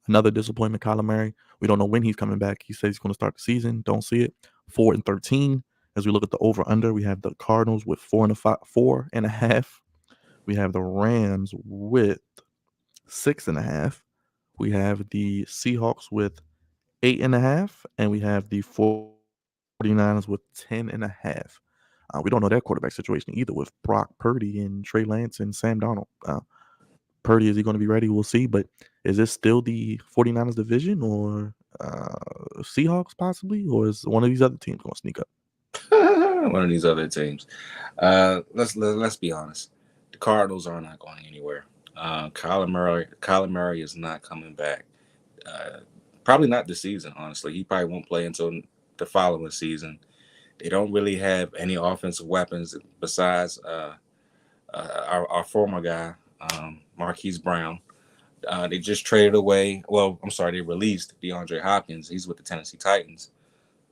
another disappointment. Kyler Murray, we don't know when he's coming back. He says he's going to start the season. Don't see it. 4-13. As we look at the over-under, we have the Cardinals with 4.5. We have the Rams with 6.5. We have the Seahawks with 8.5, and we have the 49ers with 10.5. We don't know their quarterback situation either with Brock Purdy and Trey Lance and Sam Darnold. Purdy, is he going to be ready? We'll see. But is this still the 49ers division or Seahawks possibly? Or is one of these other teams going to sneak up? One of these other teams. Let's be honest. The Cardinals are not going anywhere. Kyler Murray is not coming back. Probably not this season, honestly. He probably won't play until the following season. They don't really have any offensive weapons besides our former guy, Marquise Brown. They just traded away. Well, I'm sorry, they released DeAndre Hopkins. He's with the Tennessee Titans.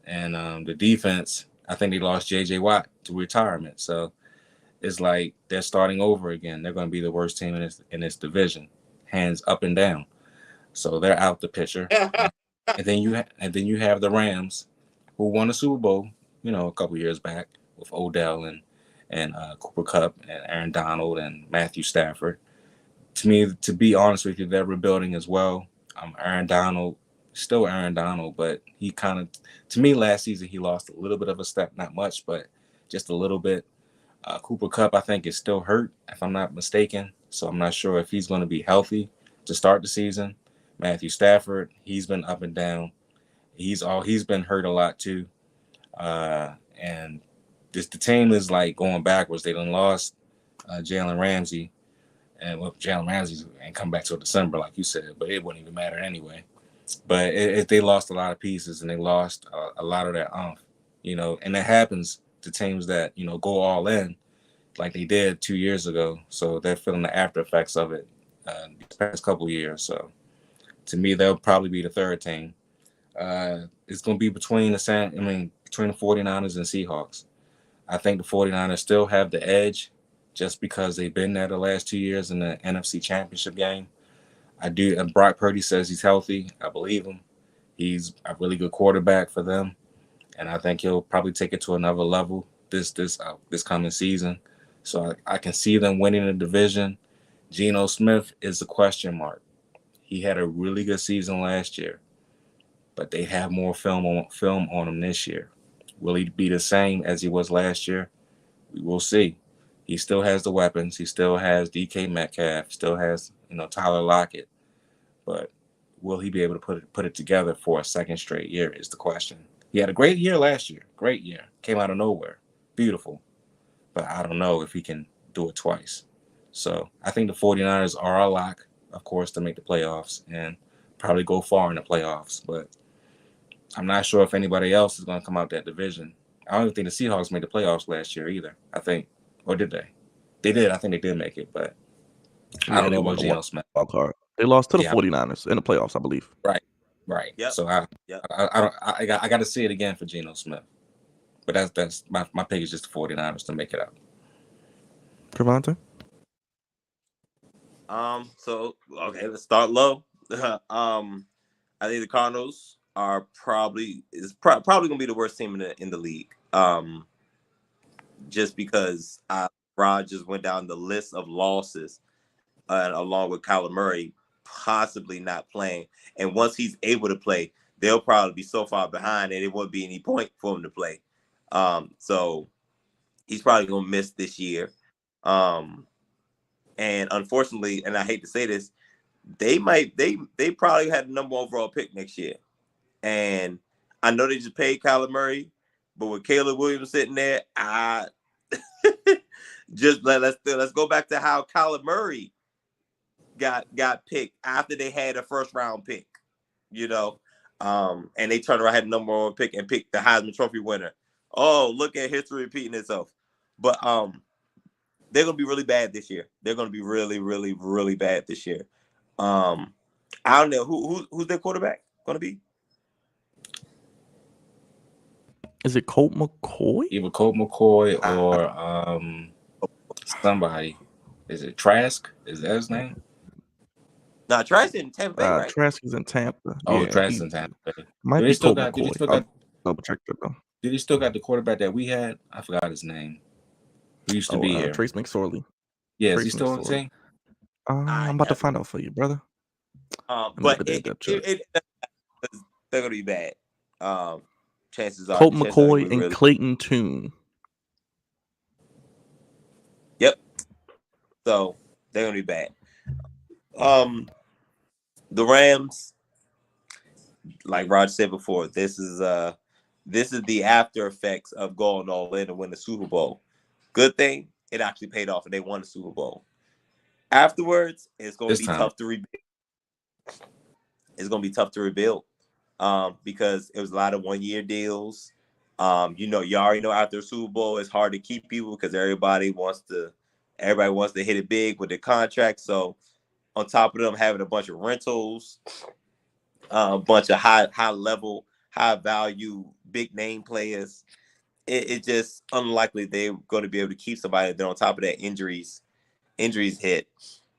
And the defense, I think they lost J.J. Watt to retirement. So it's like they're starting over again. They're going to be the worst team in this division, hands up and down. So they're out the picture. and then you have the Rams, who won a Super Bowl, a couple years back with Odell and Cooper Kupp and Aaron Donald and Matthew Stafford. To me, to be honest with you, they're rebuilding as well. Aaron Donald, still Aaron Donald, but he kind of, to me, last season he lost a little bit of a step, not much, but just a little bit. Cooper Kupp, I think, is still hurt, if I'm not mistaken. So I'm not sure if he's going to be healthy to start the season. Matthew Stafford, he's been up and down. He's been hurt a lot too. And the team is like going backwards. They done lost Jalen Ramsey, and Jalen Ramsey ain't come back till December, like you said, but it wouldn't even matter anyway. But they lost a lot of pieces, and they lost a lot of that and that happens to teams that go all in like they did 2 years ago. So they're feeling the after effects of it these past couple years. So to me, they'll probably be the third team. It's going to be between the 49ers and Seahawks. I think the 49ers still have the edge just because they've been there the last 2 years in the NFC Championship game. I do, and Brock Purdy says he's healthy. I believe him. He's a really good quarterback for them, and I think he'll probably take it to another level this coming season. So I can see them winning the division. Geno Smith is a question mark. He had a really good season last year, but they have more film on him this year. Will he be the same as he was last year? We will see. He still has the weapons. He still has DK Metcalf. Still has Tyler Lockett. But will he be able to put it together for a second straight year is the question. He had a great year last year. Great year. Came out of nowhere. Beautiful. But I don't know if he can do it twice. So I think the 49ers are a lock, of course, to make the playoffs and probably go far in the playoffs. But I'm not sure if anybody else is going to come out that division. I don't even think the Seahawks made the playoffs last year either. I think, or did they? They did. I think they did make it, but I don't know about Geno Smith. Wild card. They lost to the 49ers in the playoffs, I believe. Right. Yep. So I got to see it again for Geno Smith. But that's my pick is just the 49ers to make it out. Trevante? So okay, let's start low. I think the Cardinals are probably gonna be the worst team in the league. Just because Rod just went down the list of losses, along with Kyler Murray possibly not playing. And once he's able to play, they'll probably be so far behind that it won't be any point for him to play. So he's probably gonna miss this year. And unfortunately, and I hate to say this, they probably had the number 1 overall pick next year. And I know they just paid Kyler Murray, but with Caleb Williams sitting there, let's go back to how Kyler Murray got picked after they had a first round pick, and they turned around, had the number 1 pick and picked the Heisman Trophy winner. Oh, look at history repeating itself. But they're gonna be really bad this year. They're gonna be really, really, really bad this year. I don't know who's their quarterback gonna be. Is it Colt McCoy? Either Colt McCoy or somebody. Is it Trask? Is that his name? No, Trask in Tampa Bay, right? Trask is in Tampa. Oh, Trask in Tampa Bay. Might be Colt McCoy. Double check that though. Did he still got the quarterback that we had? I forgot his name. Who used to be here? Trace McSorley. Yeah, is he still on the team? I'm about to find out for you, brother. But they're gonna be bad. Chances are Colt McCoy and Clayton Tune. Yep. So they're gonna be bad. The Rams, like Roger said before, this is the after effects of going all in and win the Super Bowl. Good thing it actually paid off and they won the Super Bowl. Afterwards, it's gonna be tough to rebuild. It's gonna be tough to rebuild. Because it was a lot of 1-year deals. You already know after the Super Bowl, it's hard to keep people because everybody wants to hit it big with their contract. So on top of them having a bunch of rentals, a bunch of high level, high value, big name players, it's just unlikely they're going to be able to keep somebody. Then on top of that, injuries hit.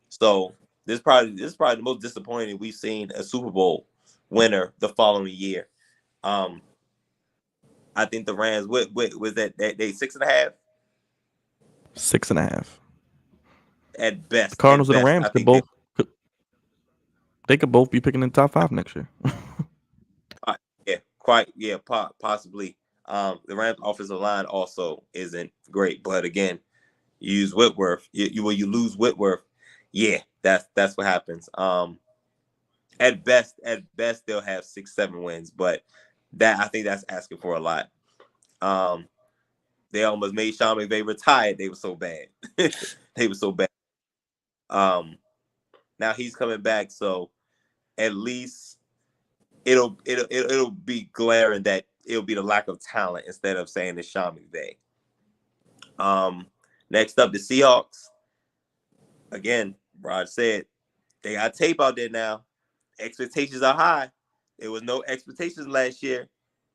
So this is probably the most disappointing we've seen a Super Bowl winner the following year. I think the Rams, what was that they 6.5? 6.5. At best. The Cardinals and the Rams could both be picking in the top 5 next year. Possibly. The Rams offensive line also isn't great, but again, You use Whitworth. You lose Whitworth. Yeah, that's what happens. At best they'll have 6-7 wins, but I think that's asking for a lot. They almost made Sean McVay retired. They were so bad. They were so bad. Now he's coming back, so at least it'll be glaring that it'll be the lack of talent instead of saying it's Sean McVay. Next up, the Seahawks. Again, Rod said they got tape out there now. Expectations are high. There was no expectations last year.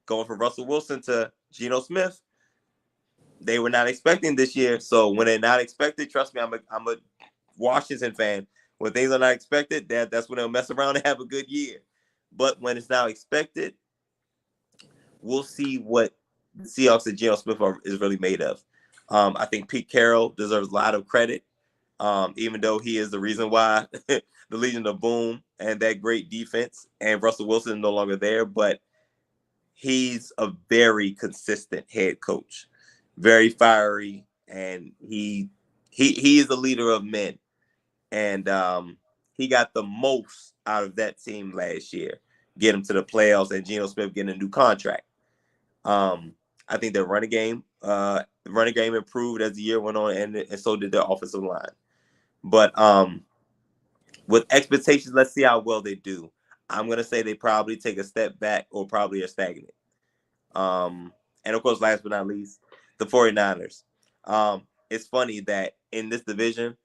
Going from Russell Wilson to Geno Smith, they were not expecting this year. So when they're not expected, trust me, I'm a Washington fan. When things are not expected, that's when they'll mess around and have a good year. But when it's now expected, we'll see what the Seahawks and Geno Smith is really made of. I think Pete Carroll deserves a lot of credit, even though he is the reason why the Legion of Boom and that great defense and Russell Wilson is no longer there. But he's a very consistent head coach, very fiery, and he is a leader of men. And he got the most out of that team last year, get him to the playoffs, and Geno Smith getting a new contract. I think their running game improved as the year went on, and so did their offensive line. But with expectations, let's see how well they do. I'm going to say they probably take a step back or probably are stagnant. And of course, last but not least, the 49ers. It's funny that in this division,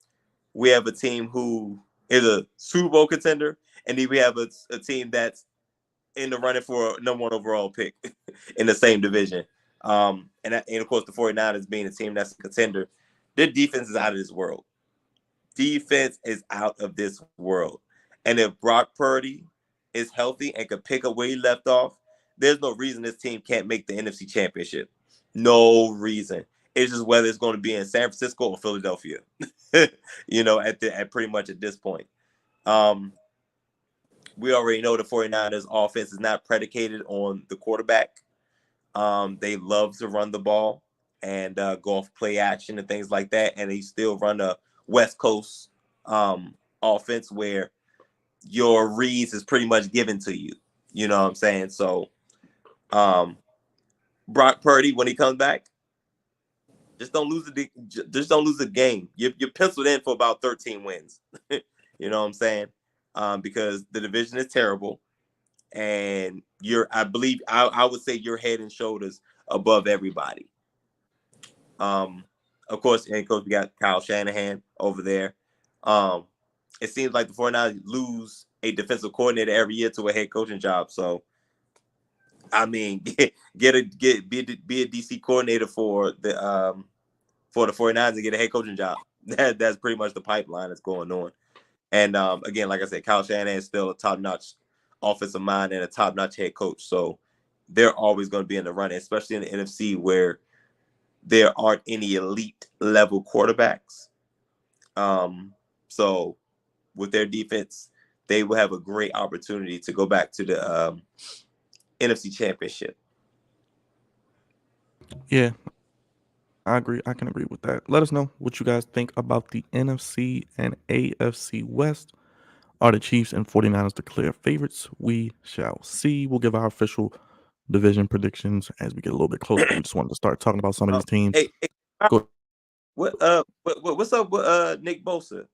we have a team who is a Super Bowl contender, and then we have a team that's in the running for a number 1 overall pick in the same division. And of course, the 49ers being a team that's a contender, their defense is out of this world. Defense is out of this world. And if Brock Purdy is healthy and can pick up where he left off, there's no reason this team can't make the NFC Championship. No reason. It's just whether it's going to be in San Francisco or Philadelphia. At pretty much at this point. We already know the 49ers offense is not predicated on the quarterback. They love to run the ball and go off play action and things like that. And they still run a West Coast offense where your reads is pretty much given to you. You know what I'm saying? So Brock Purdy, when he comes back, just don't lose the game. You're penciled in for about 13 wins. You know what I'm saying? Because the division is terrible, and I would say you're head and shoulders above everybody. Of course, and coach, we got Kyle Shanahan over there. It seems like the 49ers lose a defensive coordinator every year to a head coaching job. So, I mean, be a DC coordinator for the 49ers and get a head coaching job. That's pretty much the pipeline that's going on. And again, like I said, Kyle Shanahan is still a top-notch offensive mind and a top-notch head coach. So they're always going to be in the running, especially in the NFC where there aren't any elite level quarterbacks. So with their defense, they will have a great opportunity to go back to the NFC Championship. Yeah, I agree. I can agree with that. Let us know what you guys think about the NFC and AFC West. Are the Chiefs and 49ers declare favorites? We shall see. We'll give our official division predictions as we get a little bit closer. We just wanted to start talking about some of these teams. Hey, Go. what's up with Nick Bosa?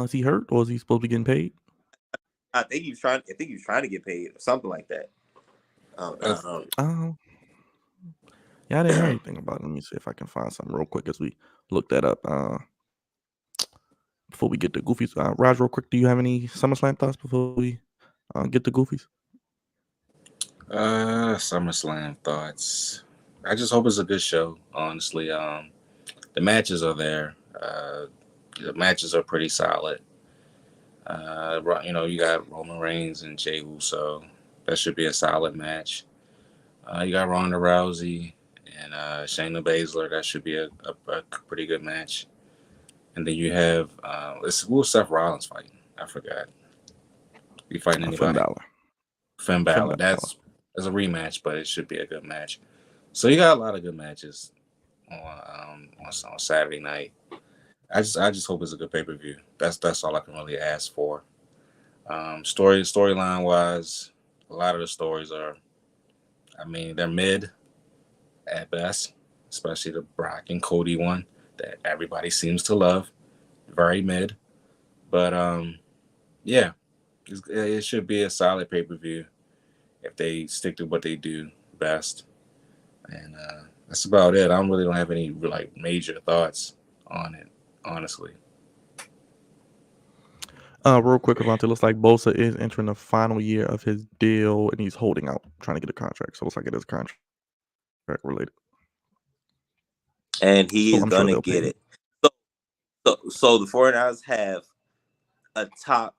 Is he hurt or is he supposed to be getting paid? I think he was trying to get paid or something like that. Yeah, I didn't hear anything about it. Let me see if I can find something real quick as we look that up. Before we get to Goofies, Raj, real quick, do you have any SummerSlam thoughts before we get to Goofies? SummerSlam thoughts. I just hope it's a good show, honestly. The matches are there. The matches are pretty solid. You got Roman Reigns and Jey Uso. That should be a solid match. You got Ronda Rousey and Shayna Baszler. That should be a pretty good match. And then you have who's Seth Rollins fighting? I forgot. You fighting anybody? Finn Balor. Finn Balor. That's a rematch, but it should be a good match. So you got a lot of good matches on Saturday night. I just hope it's a good pay-per-view. That's all I can really ask for. Storyline wise, a lot of the stories are, I mean, they're mid at best, especially the Brock and Cody one that everybody seems to love. Very mid, but yeah, it should be a solid pay-per-view if they stick to what they do best. And that's about it. Really don't have any like major thoughts on it, honestly. Real quick, Avante, looks like Bosa is entering the final year of his deal, and he's holding out, trying to get a contract. So it looks like it is contract related. And he So is I'm sure gonna they'll pay get him. it. So the 49ers have a top,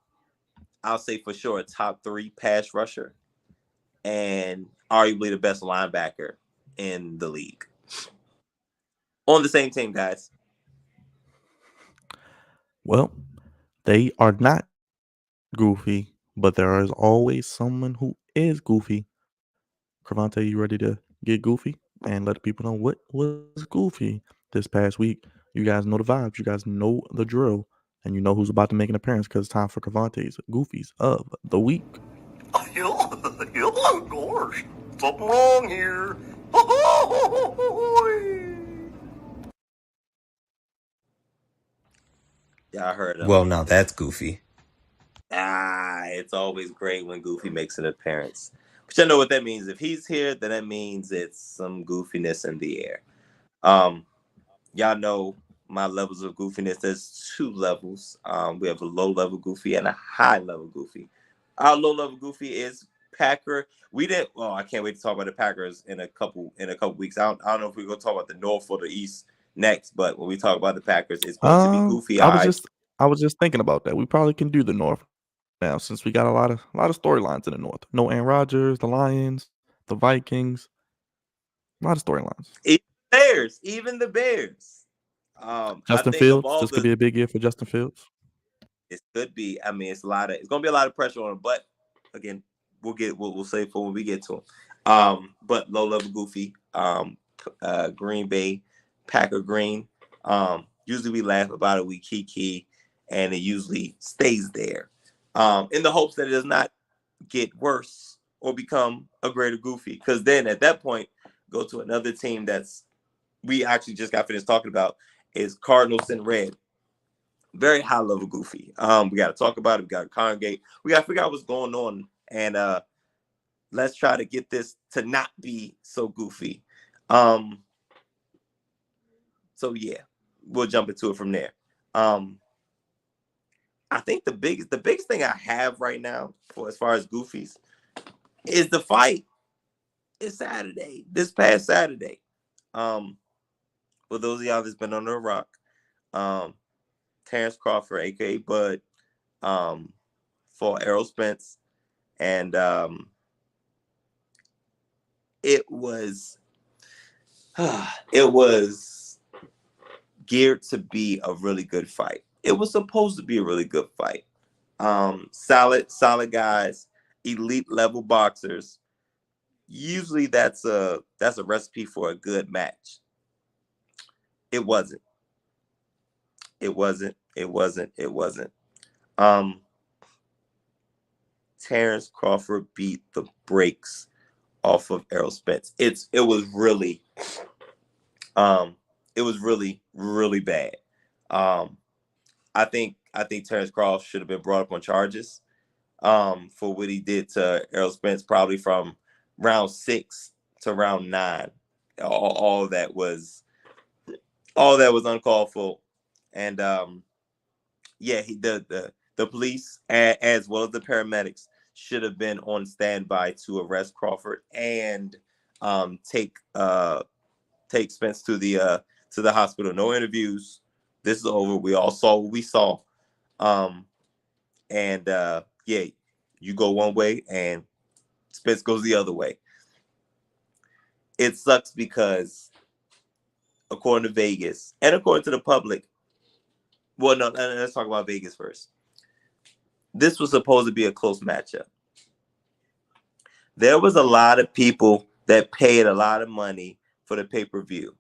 I'll say for sure, a top 3 pass rusher and arguably the best linebacker in the league. On the same team, guys. Well, they are not goofy, but there is always someone who is goofy. Cravante, you ready to get goofy and let people know what was goofy this past week? You guys know the vibes. You guys know the drill. And you know who's about to make an appearance because it's time for Cravante's Goofies of the Week. Yeah, of course. Something wrong here. Yeah, I heard him. Well, now that's goofy. It's always great when Goofy makes an appearance. But you know what that means. If he's here, then that means it's some goofiness in the air. Y'all know my levels of goofiness. There's 2 levels. We have a low level Goofy and a high level Goofy. Our low level Goofy is Packer. I can't wait to talk about the Packers in a couple weeks. I don't know if we're gonna talk about the North or the East next, but when we talk about the Packers, it's going to be Goofy I eyes. was just thinking about that. We probably can do the North now since we got a lot of storylines in the North. No Aaron Rodgers, the Lions, the Vikings. A lot of storylines. Even the Bears. Justin I think of Fields. all This could be a big year for Justin Fields. it could be. I mean, it's gonna be a lot of pressure on him. But again, we'll say for when we get to him. But low level Goofy. Green Bay, Packer Green. Usually we laugh about it, we kiki, and it usually stays there. In the hopes that it does not get worse or become a greater Goofy. Because then at that point, go to another team that's we actually just got finished talking about is Cardinals in red. Very high level Goofy. We got to talk about it. We got to congregate. We got to figure out what's going on, and let's try to get this to not be so goofy. So yeah, we'll jump into it from there. I think the biggest thing I have right now for as far as goofies is the fight. It's Saturday, this past Saturday. For those of y'all that's been under a rock, Terence Crawford, aka Bud, for Errol Spence, and it was geared to be a really good fight. It was supposed to be a really good fight. Solid guys, elite level boxers. Usually that's a recipe for a good match. It wasn't. Terence Crawford beat the brakes off of Errol Spence. It was really really bad. I think Terence Crawford should have been brought up on charges for what he did to Errol Spence, probably from round 6 to round 9. All that was uncalled for, and the police as well as the paramedics should have been on standby to arrest Crawford and take Spence to the hospital. No interviews. This is over. We all saw what we saw. You go one way and Spence goes the other way. It sucks because according to Vegas and according to the public, well, no, let's talk about Vegas first. This was supposed to be a close matchup. There was a lot of people that paid a lot of money for the pay-per-view.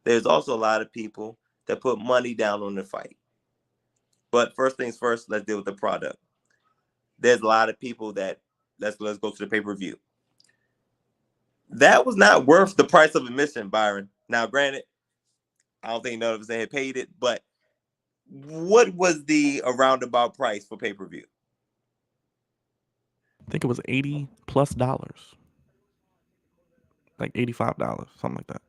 There's also a lot of people that put money down on the fight. But first things first, let's deal with the product. There's a lot of people that let's go to the pay-per-view. That was not worth the price of admission, Byron. Now, granted, I don't think none of us had paid it, but what was the roundabout price for pay-per-view? I think it was $80+ like $85, something like that.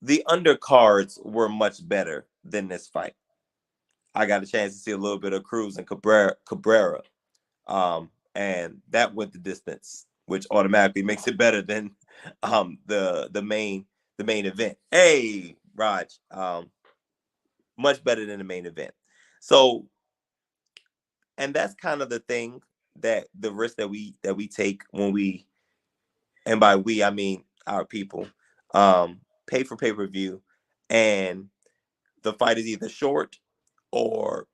The undercards were much better than this fight. I got a chance to see a little bit of Cruz and Cabrera. And that went the distance, which automatically makes it better than the main event. Hey, Raj, much better than the main event. So, and that's kind of the thing, that the risk that we take when we, and by we I mean our people, pay for pay-per-view, and the fight is either short or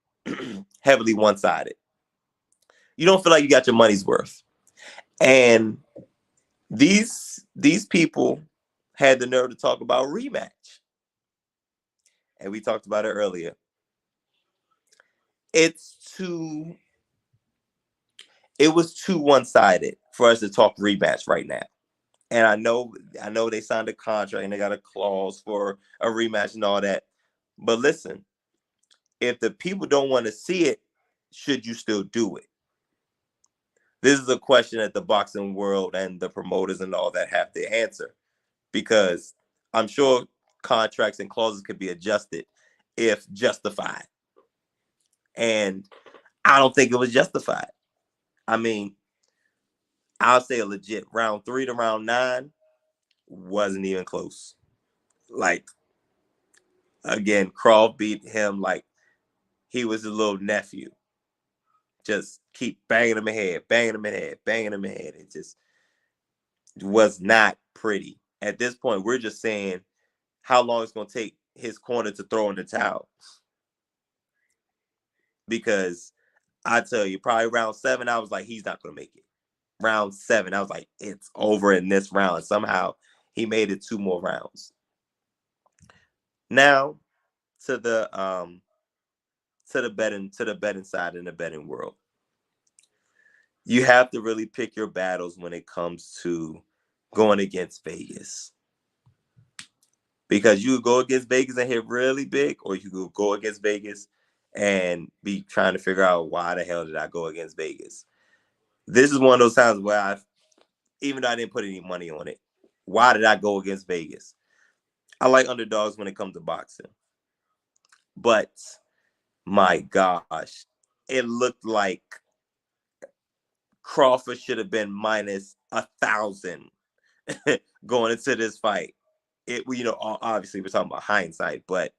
heavily one-sided. You don't feel like you got your money's worth. And these people had the nerve to talk about rematch. And we talked about it earlier. It was too one-sided for us to talk rematch right now. And I know they signed a contract and they got a clause for a rematch and all that. But listen, if the people don't want to see it, should you still do it? This is a question that the boxing world and the promoters and all that have to answer, because I'm sure contracts and clauses could be adjusted if justified. And I don't think it was justified. I mean, I'll say a legit round 3 to round 9 wasn't even close. Like, again, Crawford beat him like he was his little nephew. Just keep banging him in the head, banging him in the head, banging him in the head. It just was not pretty. At this point, we're just saying how long it's going to take his corner to throw in the towel. Because I tell you, probably round 7, I was like, he's not going to make it. Round 7, I was like, it's over in this round. Somehow he made it 2 more rounds. Now to the betting side in the betting world. You have to really pick your battles when it comes to going against Vegas. Because you go against Vegas and hit really big, or you could go against Vegas and be trying to figure out, why the hell did I go against Vegas? This is one of those times where even though I didn't put any money on it, why did I go against Vegas? I like underdogs when it comes to boxing. But my gosh, it looked like Crawford should have been minus 1,000 going into this fight. Obviously we're talking about hindsight, but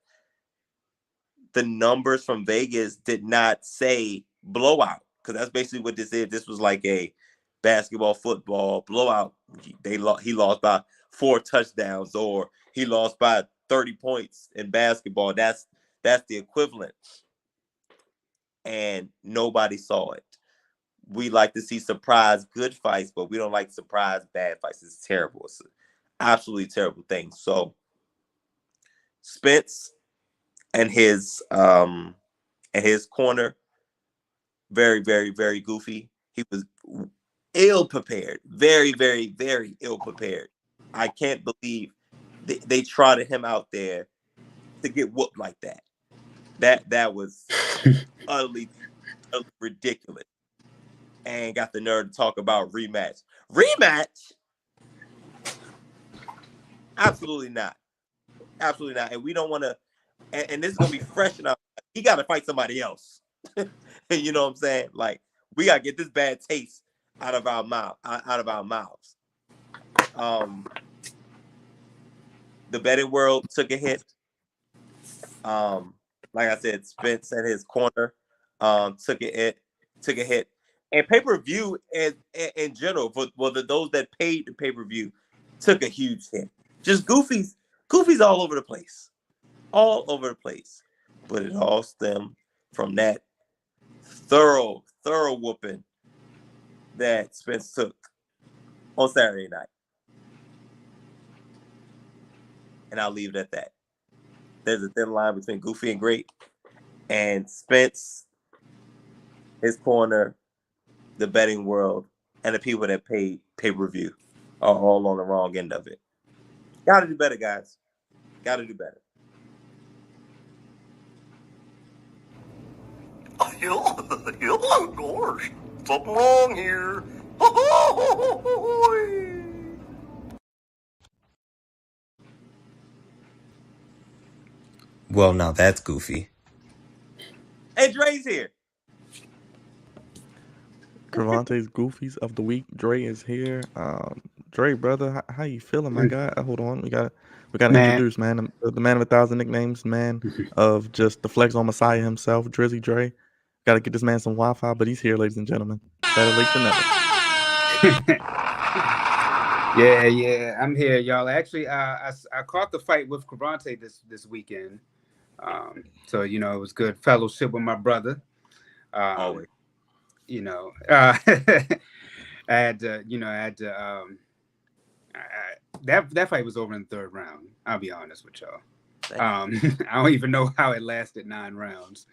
the numbers from Vegas did not say blowout, because that's basically what this is. This was like a basketball, football blowout. He lost by 4 touchdowns, or he lost by 30 points in basketball. That's the equivalent. And nobody saw it. We like to see surprise good fights, but we don't like surprise bad fights. It's terrible. It's an absolutely terrible thing. So Spence and his corner, very, very, very goofy. He was ill prepared. Very, very, very ill prepared. I can't believe they trotted him out there to get whooped like that. That was utterly ridiculous. And got the nerve to talk about rematch. Rematch? Absolutely not. Absolutely not. And we don't want to. And this is gonna be fresh enough. He got to fight somebody else. You know what I'm saying? Like, we gotta get this bad taste out of our mouths. The betting world took a hit. Like I said, Spence and his corner took a hit. And pay-per-view in general, for those that paid the pay-per-view, took a huge hit. Just goofies all over the place. All over the place. But it all stemmed from that thorough whooping that Spence took on Saturday night. and I'll leave it at that. There's a thin line between goofy and great, and Spence, his corner, the betting world, and the people that pay pay-per-view are all on the wrong end of it. Gotta do better, guys. Gotta do better. Oh, gosh, something wrong here. Well, now that's goofy. Hey, Dre's here. Cravante's Goofies of the week. Dre is here. Dre, brother, how you feeling, my guy? Hold on, we got to introduce, man, the man of 1,000 nicknames, man of just the flex on Messiah himself, Drizzy Dre. Got to get this man some Wi-Fi, but he's here, ladies and gentlemen. Better late than never. Yeah, I'm here, y'all. Actually, I caught the fight with Cravante this weekend, so it was good fellowship with my brother. Always. I had to, that fight was over in the third round. I'll be honest with y'all. I don't even know how it lasted 9 rounds.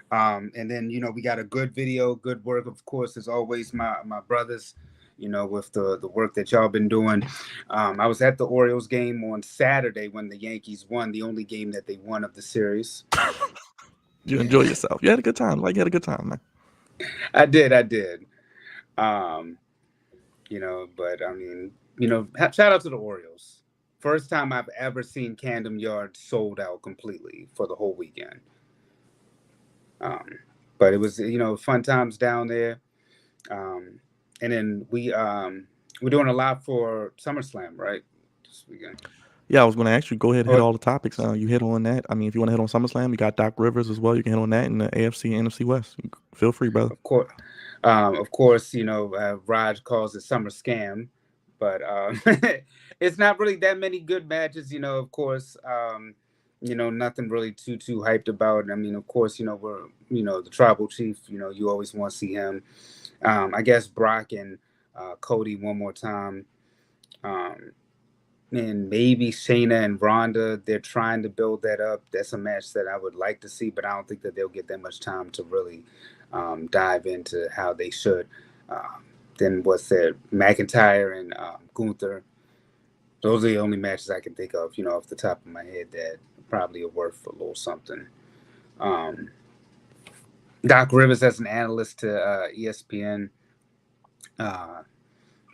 And then, we got a good video, good work, of course, as always, my brothers, with the work that y'all been doing. I was at the Orioles game on Saturday when the Yankees won, the only game that they won of the series. You enjoy yourself. You had a good time. You had a good time, man. I did. But I mean, shout out to the Orioles. First time I've ever seen Camden Yards sold out completely for the whole weekend. But it was, fun times down there. And then we're doing a lot for SummerSlam, right? This weekend. Yeah, I was going to actually go ahead and hit all the topics. You hit on that. I mean, if you want to hit on SummerSlam, you got Doc Rivers as well. You can hit on that in the AFC and NFC West. Feel free, brother. Of course, Raj calls it Summer Scam, but it's not really that many good matches. Of course, nothing really too hyped about. I mean, of course, we're the Tribal Chief. You always want to see him. I guess Brock and Cody one more time. And maybe Shayna and Ronda, they're trying to build that up. That's a match that I would like to see, but I don't think that they'll get that much time to really dive into how they should. Then what's that? McIntyre and Gunther. Those are the only matches I can think of, off the top of my head that probably are worth a little something. Doc Rivers as an analyst to ESPN.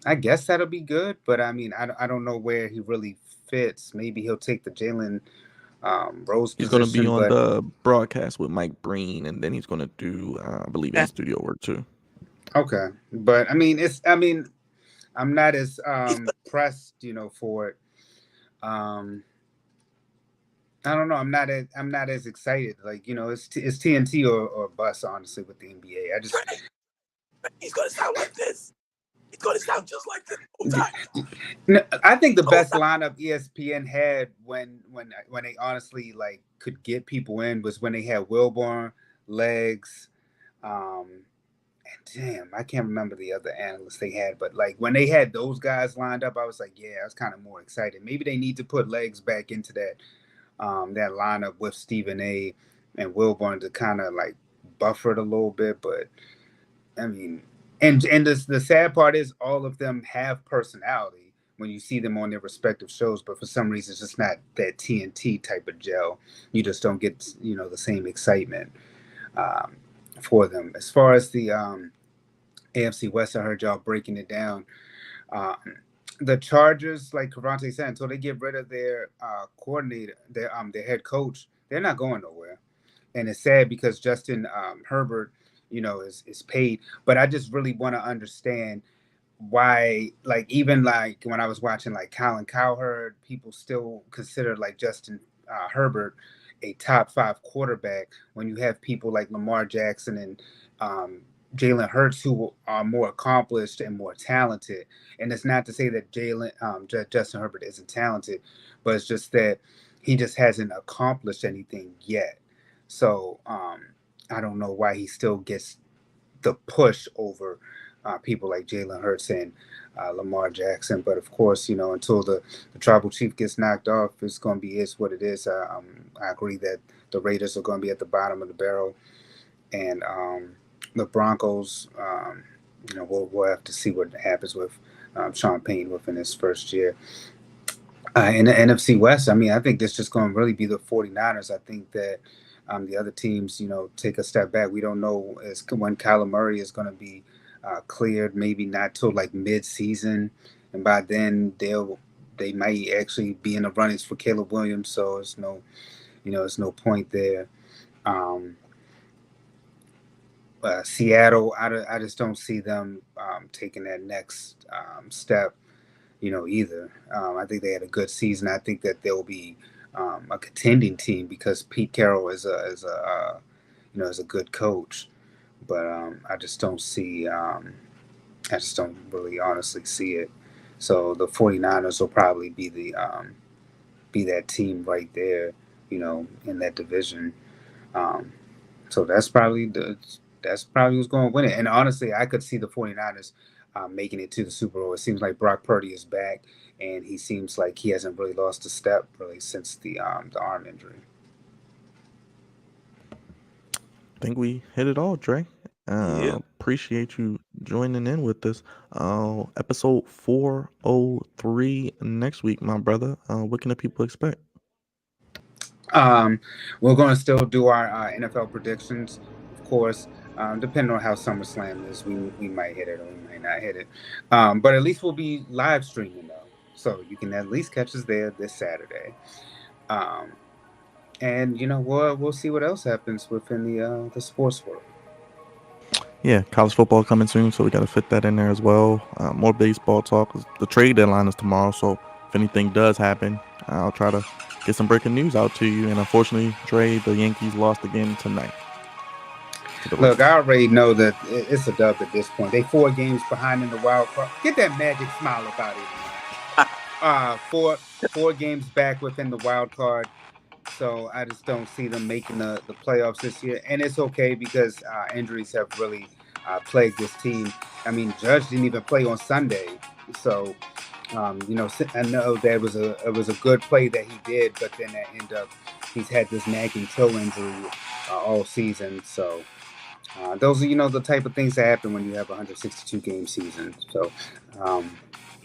I guess that'll be good, but I mean, I don't know where he really fits. Maybe he'll take the Jalen Rose He's position. going to be on the broadcast with Mike Breen, and then he's going to do, I believe, in studio work too. Okay, but I mean, I'm not as pressed, for it. I don't know. I'm not as excited. Like, it's TNT or bust, honestly, with the NBA. He's gonna sound like this. He's gonna sound just like this the whole time. No, I think the best lineup ESPN had when they honestly like could get people in was when they had Wilborn, Legs, and damn, I can't remember the other analysts they had, but like when they had those guys lined up, I was like, yeah, I was kind of more excited. Maybe they need to put Legs back into that lineup with Stephen A. and Wilborn to kind of like buffer it a little bit, but I mean. And the sad part is all of them have personality when you see them on their respective shows, but for some reason it's just not that TNT type of gel. You just don't get the same excitement for them. As far as the AFC West, I heard y'all breaking it down. The Chargers, like Cravante said, until they get rid of their coordinator, their head coach, they're not going nowhere. And it's sad because Justin Herbert, is paid. But I just really want to understand why, like, even like when I was watching like Colin Cowherd, people still consider like Justin Herbert a top 5 quarterback when you have people like Lamar Jackson and Jalen Hurts who are more accomplished and more talented. And it's not to say that Justin Herbert isn't talented, but it's just that he just hasn't accomplished anything yet. So I don't know why he still gets the push over people like Jalen Hurts and Lamar Jackson. But of course, until the tribal chief gets knocked off, it's going to be what it is. I agree that the Raiders are going to be at the bottom of the barrel, and the Broncos. We'll have to see what happens with Sean Payton within his first year. In the NFC West, I think this is just going to really be the 49ers. I think that the other teams, take a step back. We don't know when Kyler Murray is going to be cleared, maybe not till like mid-season. And by then, they might actually be in the runnings for Caleb Williams. So it's no point there. Seattle, I just don't see them taking that next step, either. I think they had a good season. I think that they'll be a contending team because Pete Carroll is a good coach, but I just don't really honestly see it. So the 49ers will probably be be that team right there, in that division. So that's probably who's going to win it. And honestly, I could see the 49ers making it to the Super Bowl. It seems like Brock Purdy is back, and he seems like he hasn't really lost a step really since the arm injury. I think we hit it all, Dre. Appreciate you joining in with us. Episode 403 next week, my brother. What can the people expect? We're going to still do our NFL predictions, of course. Depending on how SummerSlam is, we might hit it or we might not hit it. But at least we'll be live streaming though, so you can at least catch us there this Saturday. And we'll see what else happens within the sports world. Yeah, college football coming soon, so we got to fit that in there as well. More baseball talk. The trade deadline is tomorrow, so if anything does happen, I'll try to get some breaking news out to you. And unfortunately, Dre, the Yankees lost again tonight. Look, I already know that it's a dub at this point. They 4 games behind in the wild card. Get that magic smile about it. 4 games back within the wild card. So I just don't see them making the playoffs this year. And it's okay because injuries have really plagued this team. I mean, Judge didn't even play on Sunday. So, I know that it was a good play that he did, but then that ended up, he's had this nagging toe injury all season. So those are, the type of things that happen when you have a 162 game season. So,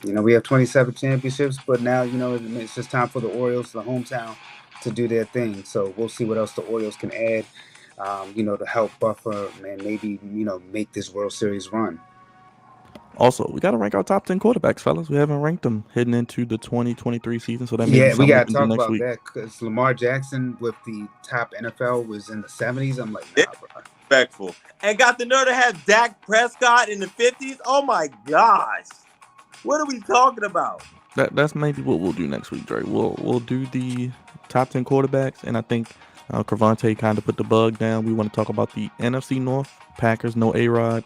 we have 27 championships, but now, it's just time for the Orioles, the hometown, to do their thing. So we'll see what else the Orioles can add, to help buffer and maybe, make this World Series run. Also, we got to rank our top 10 quarterbacks, fellas. We haven't ranked them heading into the 2023 season, so that may be something we got to talk next about week. that because Lamar Jackson with the top NFL was in the 70s. I'm like, nah, bro. Respectful. And got the nerve to have Dak Prescott in the 50s? Oh, my gosh. What are we talking about? That's maybe what we'll do next week, Dre. We'll do the top 10 quarterbacks, and I think Cravante kind of put the bug down. We want to talk about the NFC North. Packers, no A-Rod.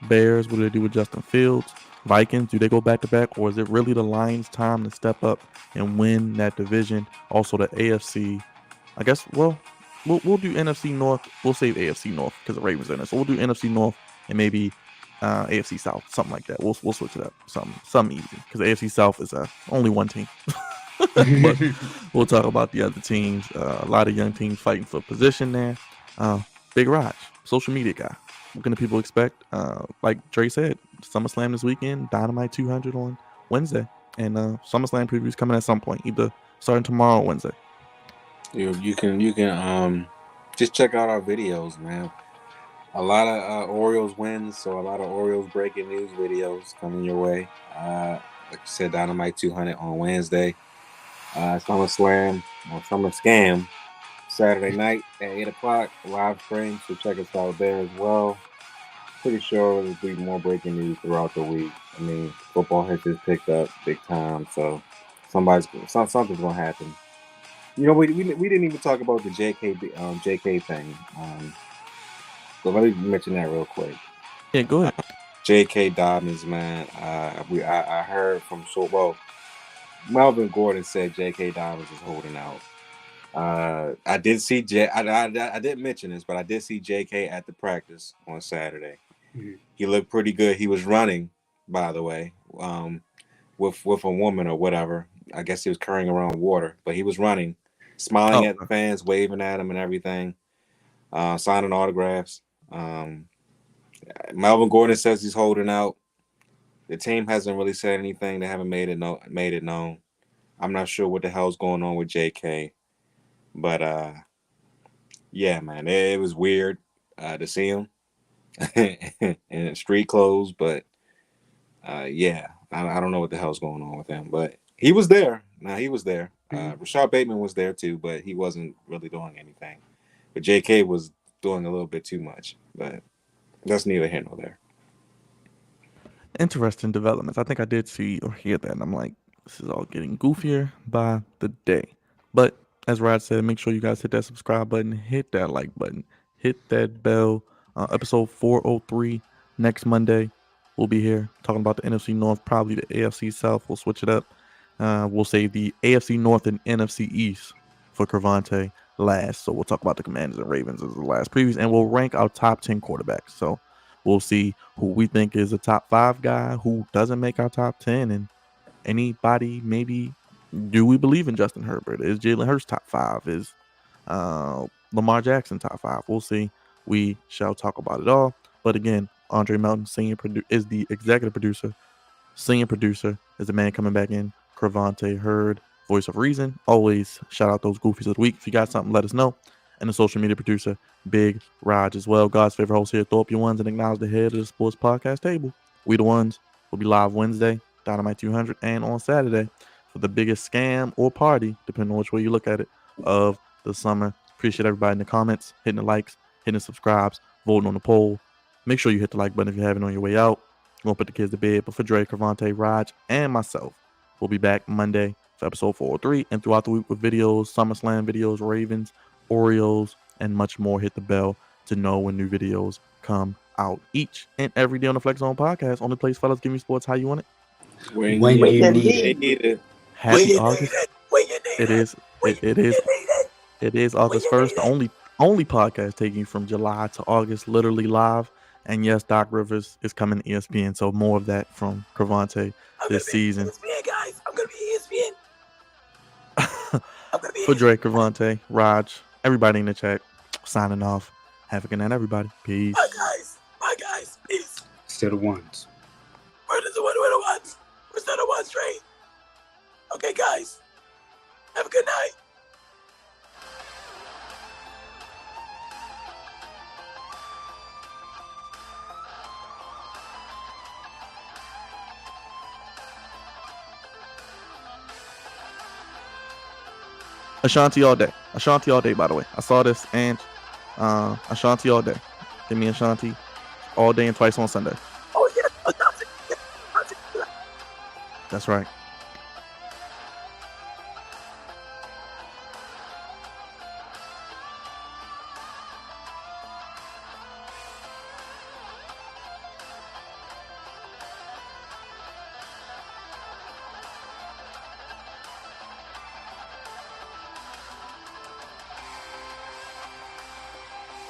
Bears, what do they do with Justin Fields? Vikings, do they go back-to-back, or is it really the Lions' time to step up and win that division? Also, the AFC. I guess, we'll do NFC North. We'll save AFC North because the Ravens are in it. So we'll do NFC North and maybe AFC South, something like that. We'll switch it up, something easy because the AFC South is only one team. But we'll talk about the other teams. A lot of young teams fighting for position there. Big Raj, social media guy. What can the people expect? Like Dre said, SummerSlam this weekend, Dynamite 200 on Wednesday, and SummerSlam preview is coming at some point, either starting tomorrow or Wednesday. You can just check out our videos, man. A lot of Orioles wins, so a lot of Orioles breaking news videos coming your way. Like I said, Dynamite 200 on Wednesday. SummerSlam or SummerScam Saturday night at 8 o'clock, live stream, so check us out there as well. Pretty sure there'll be more breaking news throughout the week. I mean, football has just picked up big time, so something's gonna happen. We didn't even talk about the JK thing. So let me mention that real quick. Yeah, go ahead. J.K. Dobbins, man. I heard from Melvin Gordon said J.K. Dobbins is holding out. I did see I didn't mention this, but I did see J.K. at the practice on Saturday. Mm-hmm. He looked pretty good. He was running, by the way, with a woman or whatever. I guess he was carrying around water, but he was running, smiling Oh, at the fans, waving at them and everything, signing autographs. Melvin Gordon says he's holding out. The team hasn't really said anything. They haven't made it known. I'm not sure what the hell's going on with JK, but yeah, man, it was weird to see him in street clothes, but yeah, I don't know what the hell's going on with him, but he was there. Now he was there. Rashad Bateman was there too, but he wasn't really doing anything. But JK was doing a little bit too much, but that's neither here nor there. interesting developments. I think I did see or hear that, and I'm like, this is all getting goofier by the day. But as Rod said, make sure you guys hit that subscribe button, hit that like button, hit that bell. Episode 403 next Monday. We'll be here talking about the NFC North, probably the AFC South. We'll switch it up. We'll save the AFC North and NFC East for Cravante last. So we'll talk about the Commanders and Ravens as the last previews, and we'll rank our top 10 quarterbacks. So we'll see who we think is a top 5 guy, who doesn't make our top 10, and anybody maybe. Do we believe in Justin Herbert? Is Jalen Hurts top 5? Is Lamar Jackson top 5? We'll see. We shall talk about it all. But again, Andre Melton, is the executive producer. Senior producer is the man coming back in. Cravante Hurd, voice of reason. Always shout out those goofies of the week. If you got something, let us know. And the social media producer, Big Raj as well. God's favorite host here. Throw up your ones and acknowledge the head of the sports podcast table. We the ones. We'll be live Wednesday, Dynamite 200, and on Saturday for the biggest scam or party, depending on which way you look at it, of the summer. Appreciate everybody in the comments, hitting the likes, hitting the subscribes, voting on the poll. Make sure you hit the like button if you haven't on your way out. We'll put the kids to bed. But for Dre, Cravante, Raj, and myself, we'll be back Monday for episode 403 and throughout the week with videos, SummerSlam videos, Ravens, Orioles, and much more. Hit the bell to know when new videos come out each and every day on the Flex Zone podcast. Only place, fellas, give me sports how you want it. When you you need need it. Happy August. It is August 1st. The only podcast taking you from July to August, literally live. And yes, Doc Rivers is coming to ESPN. So more of that from Cravante this season. ESPN, guys. I'm gonna be ESPN. For Drake, Cravante, Raj, everybody in the chat, signing off. Have a good night, everybody. Peace. Bye, guys. Bye, guys. Peace. Still the ones. Where does the one? Where the ones? Where's the ones, Trey? Okay, guys. Have a good night. Ashanti all day. Ashanti all day, by the way. I saw this, and Ashanti all day. Give me Ashanti all day and twice on Sunday. Oh, yeah. That's right.